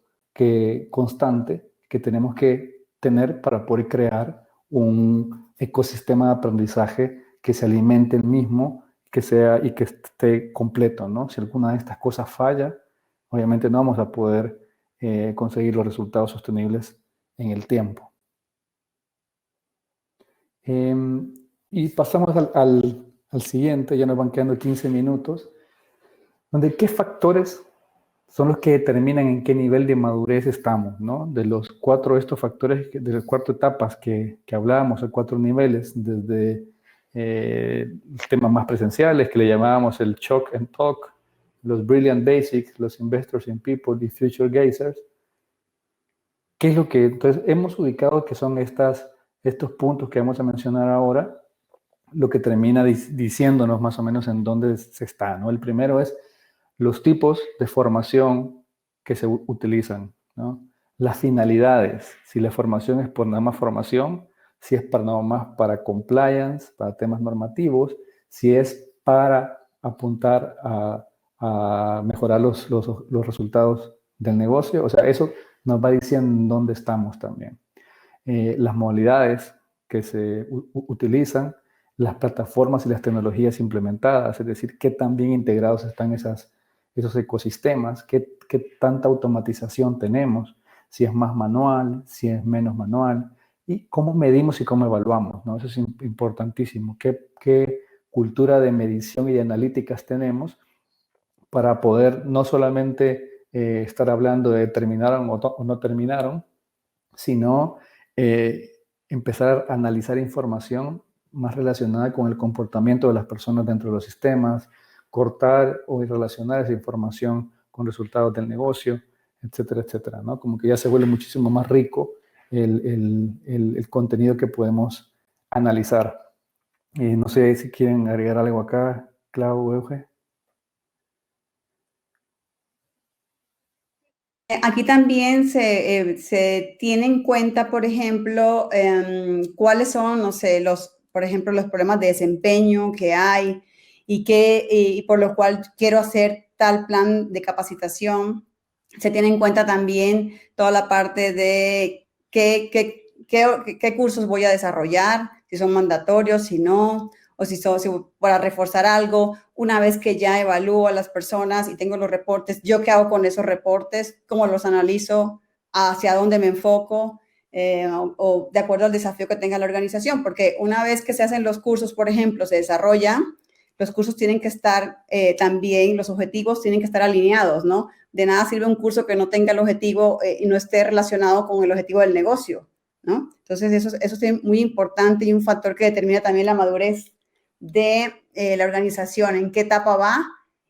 constante que tenemos que tener para poder crear un ecosistema de aprendizaje que se alimente el mismo, que sea y que esté completo, ¿no? Si alguna de estas cosas falla, obviamente no vamos a poder conseguir los resultados sostenibles en el tiempo. Y pasamos al siguiente, ya nos van quedando 15 minutos, donde qué factores son los que determinan en qué nivel de madurez estamos, ¿no? De los 4 estos factores, de las 4 etapas que hablábamos, de 4 niveles, desde temas más presenciales, que le llamábamos el Chalk and Talk, los Brilliant Basics, los Investors in People y Future Gazers. ¿Qué es lo que entonces hemos ubicado que son estos puntos que vamos a mencionar ahora? Lo que termina diciéndonos más o menos en dónde se está, ¿no? El primero es los tipos de formación que se utilizan, ¿no? Las finalidades, si la formación es por nada más formación, si es para nada más para compliance, para temas normativos, si es para apuntar a mejorar los resultados del negocio. O sea, eso nos va diciendo dónde estamos también. Las modalidades que se utilizan, las plataformas y las tecnologías implementadas, es decir, qué tan bien integrados están esos ecosistemas, qué tanta automatización tenemos, si es más manual, si es menos manual, y cómo medimos y cómo evaluamos, ¿no? Eso es importantísimo. ¿Qué cultura de medición y de analíticas tenemos para poder no solamente estar hablando de terminaron o no terminaron, sino empezar a analizar información más relacionada con el comportamiento de las personas dentro de los sistemas, cortar o relacionar esa información con resultados del negocio, etcétera, etcétera, ¿no? Como que ya se vuelve muchísimo más rico el contenido que podemos analizar. No sé si quieren agregar algo acá, Clau o Euge. Aquí también se tiene en cuenta, por ejemplo, cuáles son, no sé, por ejemplo, los problemas de desempeño que hay y por lo cual quiero hacer tal plan de capacitación. Se tiene en cuenta también toda la parte de qué cursos voy a desarrollar, si son mandatorios, si no, o si para reforzar algo. Una vez que ya evalúo a las personas y tengo los reportes, ¿yo qué hago con esos reportes? ¿Cómo los analizo? ¿Hacia dónde me enfoco? O de acuerdo al desafío que tenga la organización, porque una vez que se hacen los cursos, por ejemplo, se desarrollan, los cursos tienen que estar también, los objetivos tienen que estar alineados, ¿no? De nada sirve un curso que no tenga el objetivo y no esté relacionado con el objetivo del negocio, ¿no? Entonces, eso es muy importante y un factor que determina también la madurez de la organización, en qué etapa va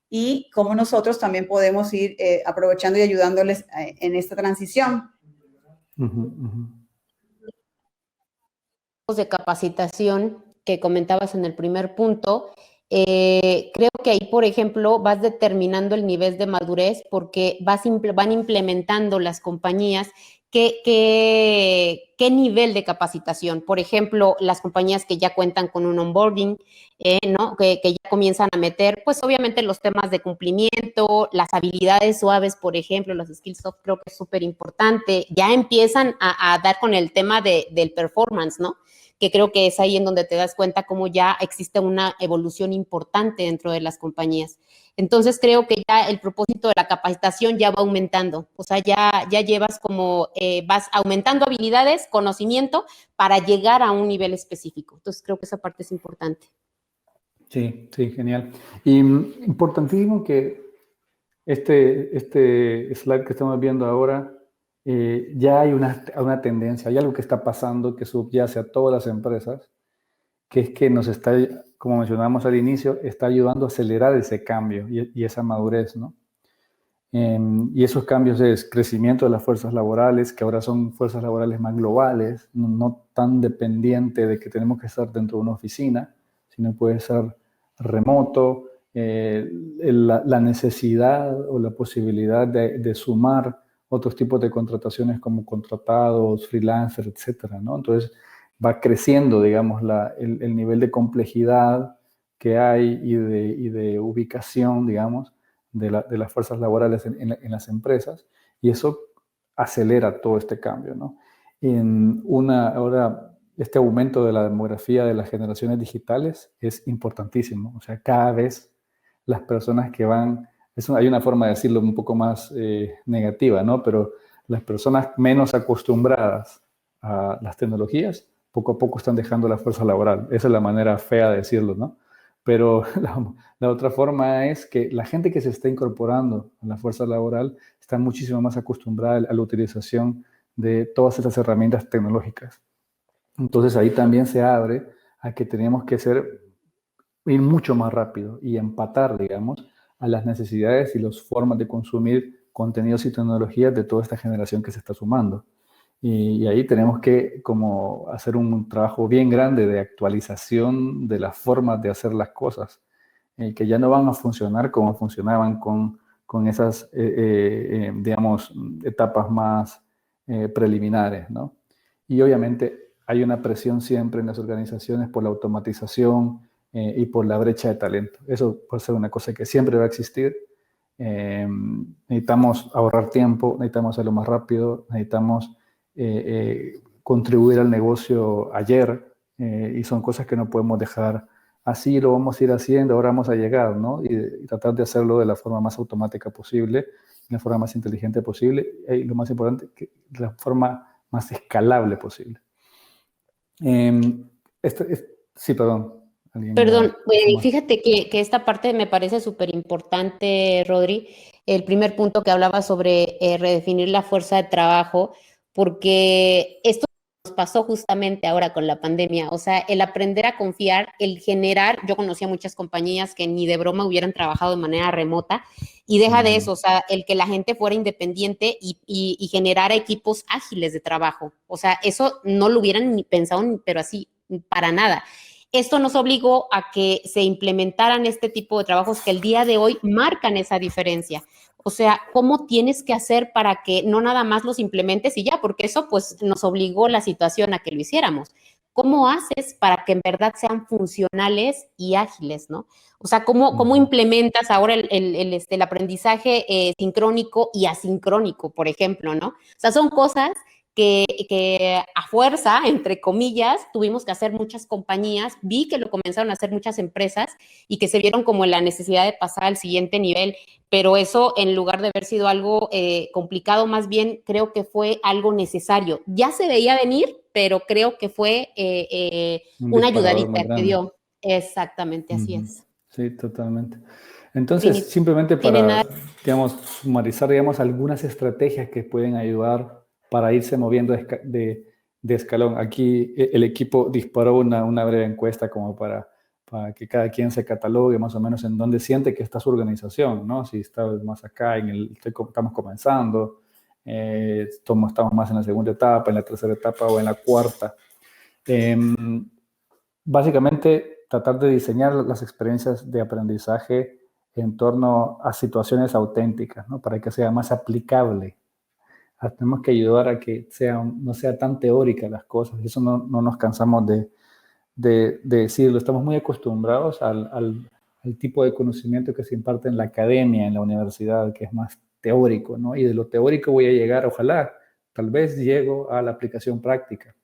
y cómo nosotros también podemos ir aprovechando y ayudándoles en esta transición. De capacitación que comentabas en el primer punto, creo que ahí, por ejemplo, vas determinando el nivel de madurez porque van implementando las compañías qué nivel de capacitación. Por ejemplo, las compañías que ya cuentan con un onboarding, ¿no? Que ya comienzan a meter, pues obviamente los temas de cumplimiento, las habilidades suaves, por ejemplo, los skills soft, creo que es súper importante. Ya empiezan a dar con el tema del performance, ¿no? Que creo que es ahí en donde te das cuenta cómo ya existe una evolución importante dentro de las compañías. Entonces, creo que ya el propósito de la capacitación ya va aumentando. O sea, ya llevas como, vas aumentando habilidades, conocimiento, para llegar a un nivel específico. Entonces, creo que esa parte es importante. Sí, genial. Y importantísimo que este slide que estamos viendo ahora, ya hay una tendencia, hay algo que está pasando que subyace a todas las empresas, que es que nos está, como mencionábamos al inicio, está ayudando a acelerar ese cambio y esa madurez, ¿no? Y esos cambios es crecimiento de las fuerzas laborales, que ahora son fuerzas laborales más globales, no tan dependiente de que tenemos que estar dentro de una oficina, sino puede ser remoto, la necesidad o la posibilidad de sumar otros tipos de contrataciones como contratados, freelancers, etcétera, ¿no? Entonces va creciendo, digamos, el nivel de complejidad que hay y de ubicación, digamos, de las fuerzas laborales en las empresas, y eso acelera todo este cambio, ¿no? Ahora, este aumento de la demografía de las generaciones digitales es importantísimo. O sea, cada vez las personas que van, hay una forma de decirlo un poco más negativa, ¿no? Pero las personas menos acostumbradas a las tecnologías, poco a poco están dejando la fuerza laboral. Esa es la manera fea de decirlo, ¿no? Pero la otra forma es que la gente que se está incorporando a la fuerza laboral está muchísimo más acostumbrada a la utilización de todas estas herramientas tecnológicas. Entonces ahí también se abre a que tenemos que ir mucho más rápido y empatar, digamos, a las necesidades y las formas de consumir contenidos y tecnologías de toda esta generación que se está sumando. Y ahí tenemos que como hacer un trabajo bien grande de actualización de las formas de hacer las cosas, que ya no van a funcionar como funcionaban con esas, digamos, etapas más preliminares, ¿no? Y obviamente hay una presión siempre en las organizaciones por la automatización, y por la brecha de talento. Eso puede ser una cosa que siempre va a existir. Necesitamos ahorrar tiempo, necesitamos hacerlo más rápido, necesitamos contribuir al negocio ayer, y son cosas que no podemos dejar así, lo vamos a ir haciendo, ahora vamos a llegar, ¿no? Y tratar de hacerlo de la forma más automática posible, de la forma más inteligente posible, y lo más importante, de la forma más escalable posible. Sí, perdón. Perdón, fíjate que esta parte me parece súper importante, Rodri, el primer punto que hablaba sobre redefinir la fuerza de trabajo, porque esto nos pasó justamente ahora con la pandemia, o sea, el aprender a confiar, el generar, yo conocía muchas compañías que ni de broma hubieran trabajado de manera remota, y deja de eso, o sea, el que la gente fuera independiente y generara equipos ágiles de trabajo, o sea, eso no lo hubieran ni pensado, pero así, para nada. Esto nos obligó a que se implementaran este tipo de trabajos que el día de hoy marcan esa diferencia. O sea, ¿cómo tienes que hacer para que no nada más los implementes y ya? Porque eso pues nos obligó la situación a que lo hiciéramos. ¿Cómo haces para que en verdad sean funcionales y ágiles, no? O sea, ¿cómo implementas ahora el aprendizaje sincrónico y asincrónico, por ejemplo, no? O sea, son cosas que a fuerza, entre comillas, tuvimos que hacer muchas compañías, vi que lo comenzaron a hacer muchas empresas y que se vieron como en la necesidad de pasar al siguiente nivel, pero eso en lugar de haber sido algo complicado, más bien creo que fue algo necesario. Ya se veía venir, pero creo que fue una ayudadita que dio. Exactamente, así es. Sí, totalmente. Entonces, simplemente para, digamos, sumarizar, digamos, algunas estrategias que pueden ayudar para irse moviendo de escalón. Aquí el equipo disparó una breve encuesta como para que cada quien se catalogue más o menos en dónde siente que está su organización, ¿no? Si está más acá, estamos comenzando, estamos más en la segunda etapa, en la tercera etapa o en la cuarta. Básicamente, tratar de diseñar las experiencias de aprendizaje en torno a situaciones auténticas, ¿no? Para que sea más aplicable. Tenemos que ayudar a que no sea tan teórica las cosas. Eso no nos cansamos de decirlo. Estamos muy acostumbrados al tipo de conocimiento que se imparte en la academia, en la universidad, que es más teórico, ¿no? Y de lo teórico voy a llegar, ojalá, tal vez llego a la aplicación práctica.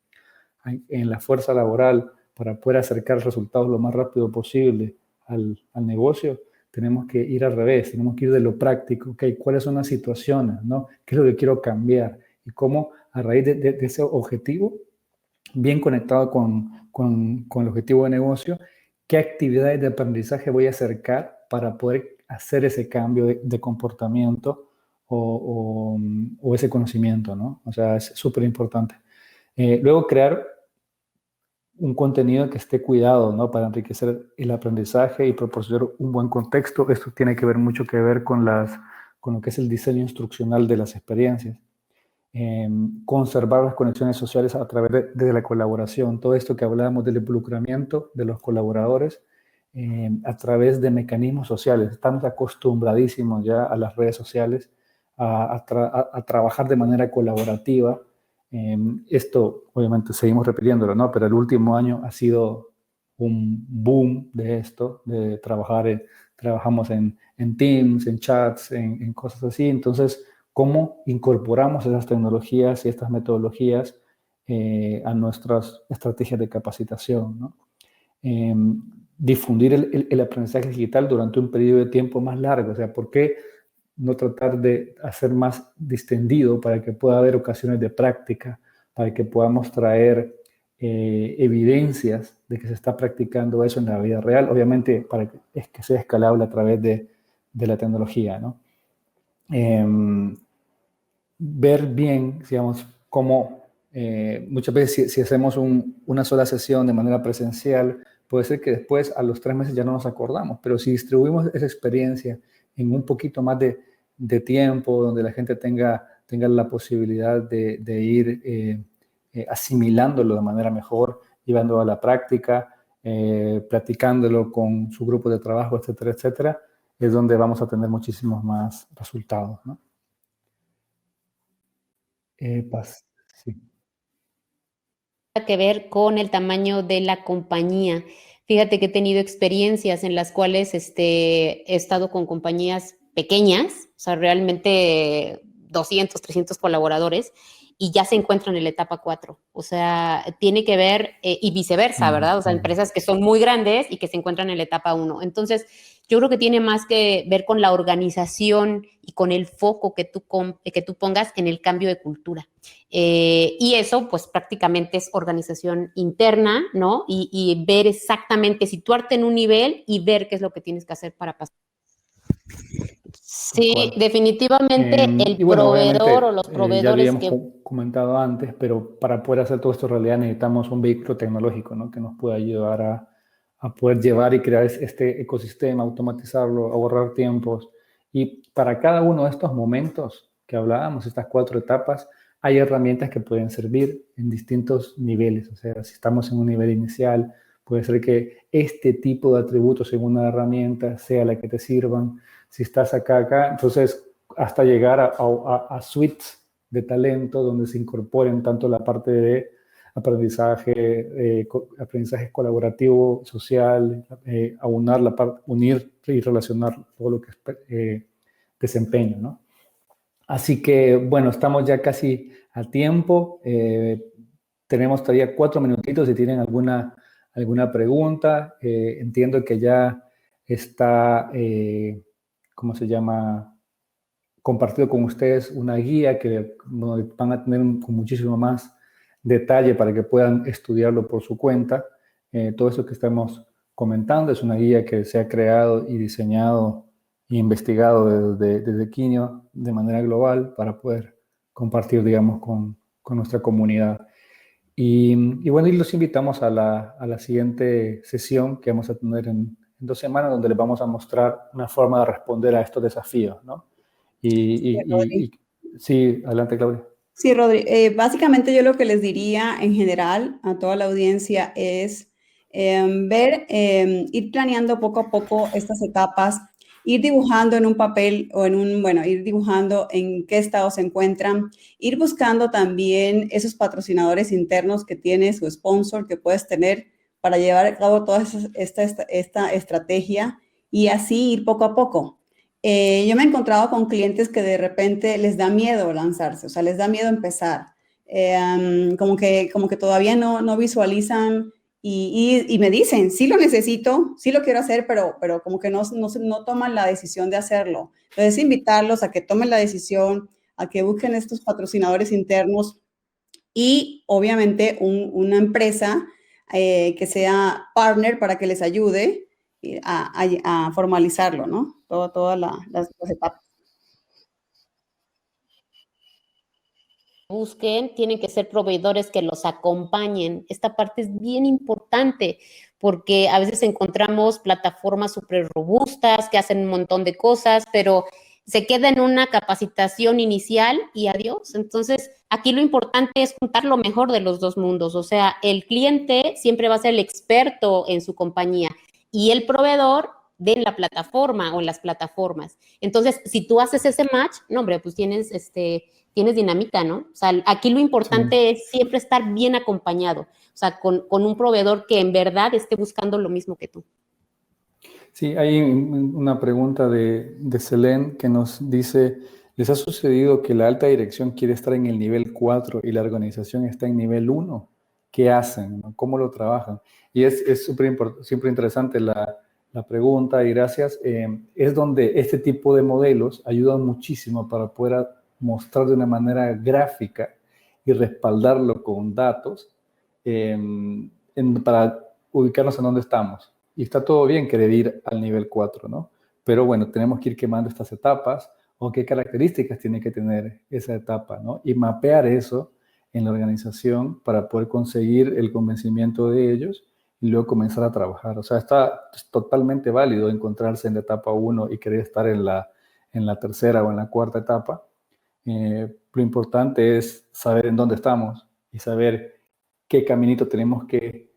En la fuerza laboral, para poder acercar resultados lo más rápido posible al negocio, tenemos que ir al revés, tenemos que ir de lo práctico, ¿okay? ¿Cuáles son las situaciones, no? ¿Qué es lo que quiero cambiar? Y cómo a raíz de ese objetivo, bien conectado con el objetivo de negocio, qué actividades de aprendizaje voy a acercar para poder hacer ese cambio de comportamiento o ese conocimiento, ¿no? O sea, es súper importante. Luego, crear un contenido que esté cuidado, ¿no? Para enriquecer el aprendizaje y proporcionar un buen contexto. Esto tiene que ver mucho que ver con lo que es el diseño instruccional de las experiencias. Conservar las conexiones sociales a través de la colaboración. Todo esto que hablábamos del involucramiento de los colaboradores a través de mecanismos sociales. Estamos acostumbradísimos ya a las redes sociales a trabajar de manera colaborativa. Esto, obviamente, seguimos repitiéndolo, ¿no? Pero el último año ha sido un boom de esto, de trabajamos en Teams, en chats, en cosas así. Entonces, ¿cómo incorporamos esas tecnologías y estas metodologías a nuestras estrategias de capacitación, ¿no? Difundir el aprendizaje digital durante un periodo de tiempo más largo. O sea, ¿por qué no tratar de hacer más distendido para que pueda haber ocasiones de práctica, para que podamos traer evidencias de que se está practicando eso en la vida real? Obviamente, para que sea escalable a través de la tecnología, ¿no? Ver bien, digamos, cómo muchas veces si hacemos una sola sesión de manera presencial, puede ser que después a los 3 meses ya no nos acordamos, pero si distribuimos esa experiencia en un poquito más de tiempo, donde la gente tenga la posibilidad de ir asimilándolo de manera mejor, llevándolo a la práctica, platicándolo con su grupo de trabajo, etcétera, etcétera, es donde vamos a tener muchísimos más resultados, ¿no? Sí. que ver con el tamaño de la compañía. Fíjate que he tenido experiencias en las cuales he estado con compañías pequeñas, o sea, realmente 200, 300 colaboradores, y ya se encuentran en la etapa 4. O sea, tiene que ver, y viceversa, ¿verdad? O sea, empresas que son muy grandes y que se encuentran en la etapa 1. Entonces, yo creo que tiene más que ver con la organización y con el foco que tú pongas en el cambio de cultura. Y eso, pues prácticamente es organización interna, ¿no? Y ver exactamente, situarte en un nivel y ver qué es lo que tienes que hacer para pasar. Sí, definitivamente el Y bueno, proveedor o obviamente, los ya lo proveedores habíamos comentado antes, pero para poder hacer todo esto realidad necesitamos un vehículo tecnológico, ¿no? Que nos pueda ayudar a poder llevar y crear este ecosistema, automatizarlo, ahorrar tiempos. Y para cada uno de estos momentos que hablábamos, estas 4 etapas, hay herramientas que pueden servir en distintos niveles. O sea, si estamos en un nivel inicial, puede ser que este tipo de atributos en una herramienta sea la que te sirvan. Si estás acá, entonces hasta llegar a suites de talento donde se incorporen tanto la parte de aprendizaje, aprendizaje colaborativo, social, unir y relacionar todo lo que es desempeño, ¿no? Así que, bueno, estamos ya casi a tiempo. Tenemos todavía 4 minutitos si tienen alguna pregunta. Entiendo que ya está, ¿cómo se llama? Compartido con ustedes una guía que van a tener con muchísimo más detalle para que puedan estudiarlo por su cuenta. Todo eso que estamos comentando es una guía que se ha creado y diseñado e investigado desde Quinio de manera global para poder compartir, digamos, con nuestra comunidad. Y bueno, y los invitamos a la siguiente sesión que vamos a tener en 2 semanas, donde les vamos a mostrar una forma de responder a estos desafíos, ¿no? Sí, adelante, Claudia. Sí, Rodri. Básicamente yo lo que les diría en general a toda la audiencia es ir planeando poco a poco estas etapas, ir dibujando en un papel o ir dibujando en qué estado se encuentran, ir buscando también esos patrocinadores internos que tienes o sponsor que puedes tener para llevar a cabo toda esta estrategia y así ir poco a poco. Yo me he encontrado con clientes que de repente les da miedo lanzarse, o sea, les da miedo empezar. Como que todavía no visualizan y me dicen, sí lo necesito, sí lo quiero hacer, pero como que no toman la decisión de hacerlo. Entonces, invitarlos a que tomen la decisión, a que busquen estos patrocinadores internos y obviamente una empresa que sea partner para que les ayude a formalizarlo, ¿no? Todas las etapas. Busquen, tienen que ser proveedores que los acompañen. Esta parte es bien importante porque a veces encontramos plataformas súper robustas que hacen un montón de cosas, pero se queda en una capacitación inicial y adiós. Entonces, aquí lo importante es juntar lo mejor de los dos mundos. O sea, el cliente siempre va a ser el experto en su compañía y el proveedor de la plataforma o en las plataformas. Entonces, si tú haces ese match, no, hombre, pues tienes dinamita, ¿no? O sea, aquí lo importante es siempre estar bien acompañado, o sea, con un proveedor que en verdad esté buscando lo mismo que tú. Sí, hay una pregunta de Selene que nos dice, ¿les ha sucedido que la alta dirección quiere estar en el nivel 4 y la organización está en nivel 1? ¿Qué hacen? ¿Cómo lo trabajan? Y es súper interesante la pregunta y gracias. Es donde este tipo de modelos ayudan muchísimo para poder mostrar de una manera gráfica y respaldarlo con datos para ubicarnos en dónde estamos. Y está todo bien querer ir al nivel 4, ¿no? Pero bueno, tenemos que ir quemando estas etapas o qué características tiene que tener esa etapa, ¿no? Y mapear eso en la organización para poder conseguir el convencimiento de ellos y luego comenzar a trabajar. O sea, es totalmente válido encontrarse en la etapa 1 y querer estar en la tercera o en la cuarta etapa. Lo importante es saber en dónde estamos y saber qué caminito tenemos que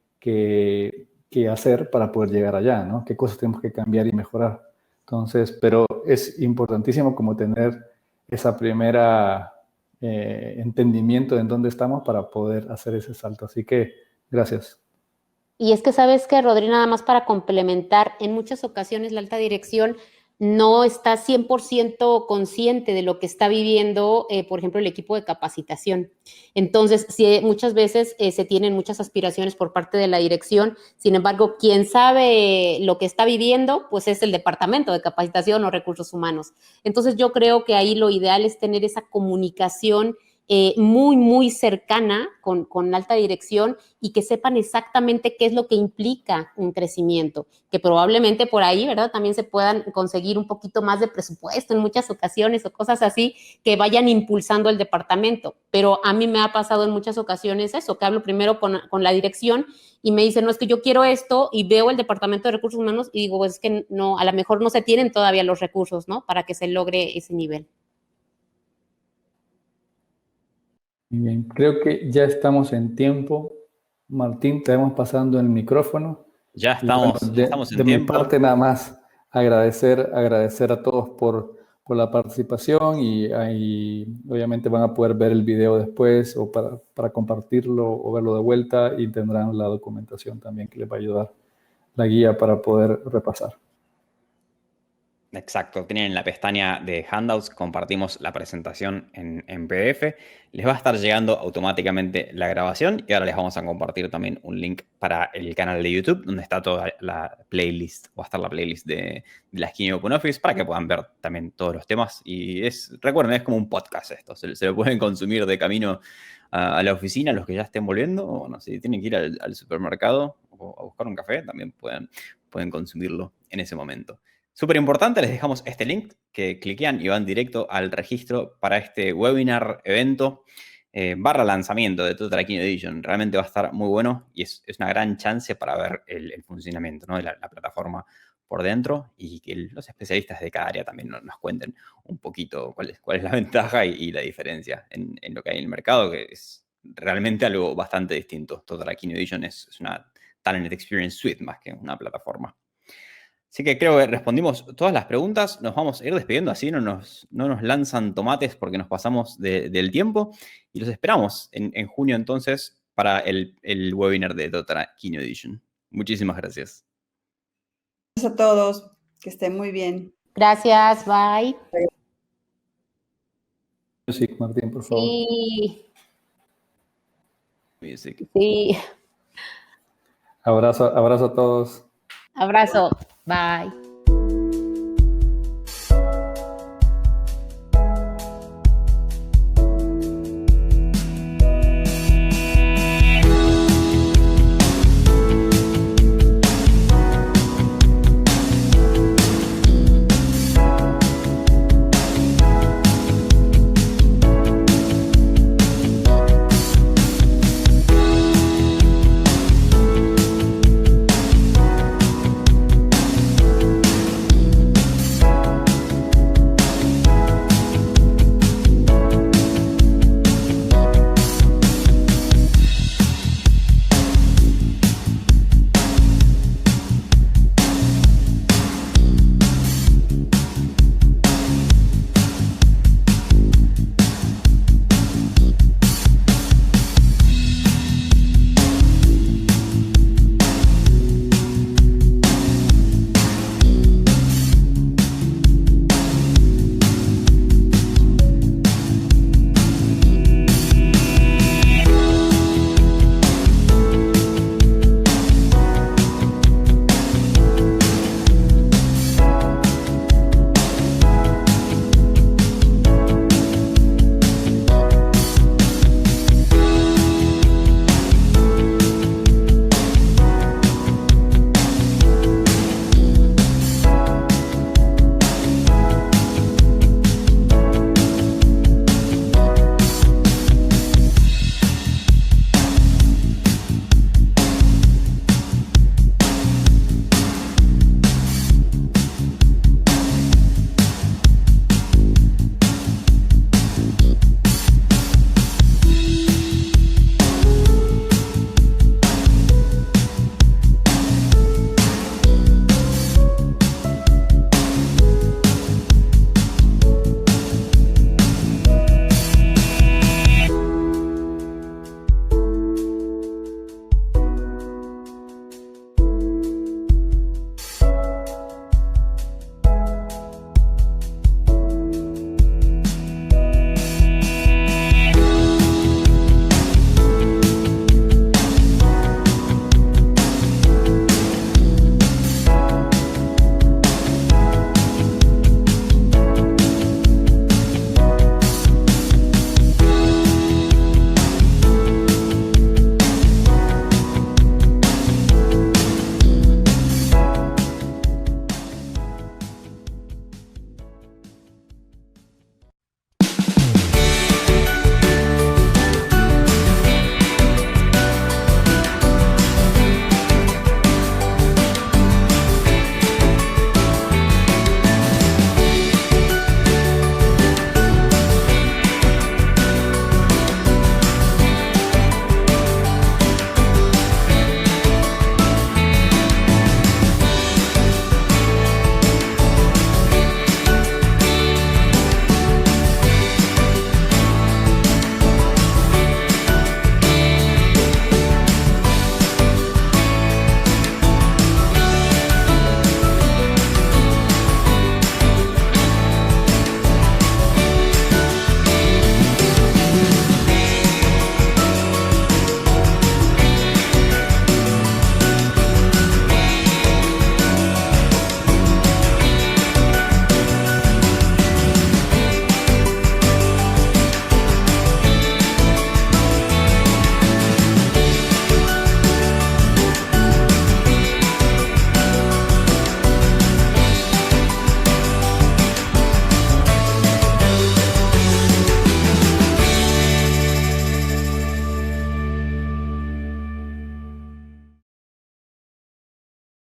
hacer para poder llegar allá, ¿no? Qué cosas tenemos que cambiar y mejorar. Entonces, pero es importantísimo como tener esa primera entendimiento de en dónde estamos para poder hacer ese salto. Así que gracias. Y es que sabes que, Rodri, nada más para complementar, en muchas ocasiones la alta dirección no está 100% consciente de lo que está viviendo, por ejemplo, el equipo de capacitación. Entonces, sí, muchas veces se tienen muchas aspiraciones por parte de la dirección, sin embargo, quien sabe lo que está viviendo, pues es el departamento de capacitación o recursos humanos. Entonces, yo creo que ahí lo ideal es tener esa comunicación muy, muy cercana con la alta dirección y que sepan exactamente qué es lo que implica un crecimiento, que probablemente por ahí, ¿verdad? También se puedan conseguir un poquito más de presupuesto en muchas ocasiones o cosas así que vayan impulsando el departamento. Pero a mí me ha pasado en muchas ocasiones eso, que hablo primero con la dirección y me dicen, no, es que yo quiero esto, y veo el departamento de recursos humanos y digo, pues es que no, a lo mejor no se tienen todavía los recursos, ¿no? Para que se logre ese nivel. Muy bien, creo que ya estamos en tiempo. Martín, te vamos pasando el micrófono. Ya Y bueno, estamos en de mi tiempo. parte nada más agradecer a todos por la participación y obviamente van a poder ver el video después o para compartirlo o verlo de vuelta y tendrán la documentación también que les va a ayudar, la guía para poder repasar. Exacto, tienen en la pestaña de Handouts, compartimos la presentación en PDF. Les va a estar llegando automáticamente la grabación y ahora les vamos a compartir también un link para el canal de YouTube donde está toda la playlist, va a estar la playlist de la Skinny Open Office para que puedan ver también todos los temas. Y recuerden, es como un podcast esto, se lo pueden consumir de camino a la oficina los que ya estén volviendo, o no sé, si tienen que ir al supermercado o a buscar un café, también pueden consumirlo en ese momento. Súper importante, les dejamos este link que cliquean y van directo al registro para este webinar evento barra lanzamiento de Total Kino Edition. Realmente va a estar muy bueno y es una gran chance para ver el funcionamiento, ¿no? de la plataforma por dentro y que los especialistas de cada área también nos cuenten un poquito cuál es la ventaja y la diferencia en lo que hay en el mercado, que es realmente algo bastante distinto. Total Kino Edition es una Talent Experience Suite más que una plataforma. Así que creo que respondimos todas las preguntas. Nos vamos a ir despidiendo, así no nos lanzan tomates porque nos pasamos del tiempo. Y los esperamos en junio entonces para el webinar de Total Kino Edition. Muchísimas gracias. Gracias a todos. Que estén muy bien. Gracias, bye. Music, Martín, por favor. Sí. Music. Sí. Abrazo a todos. Abrazo. Bye.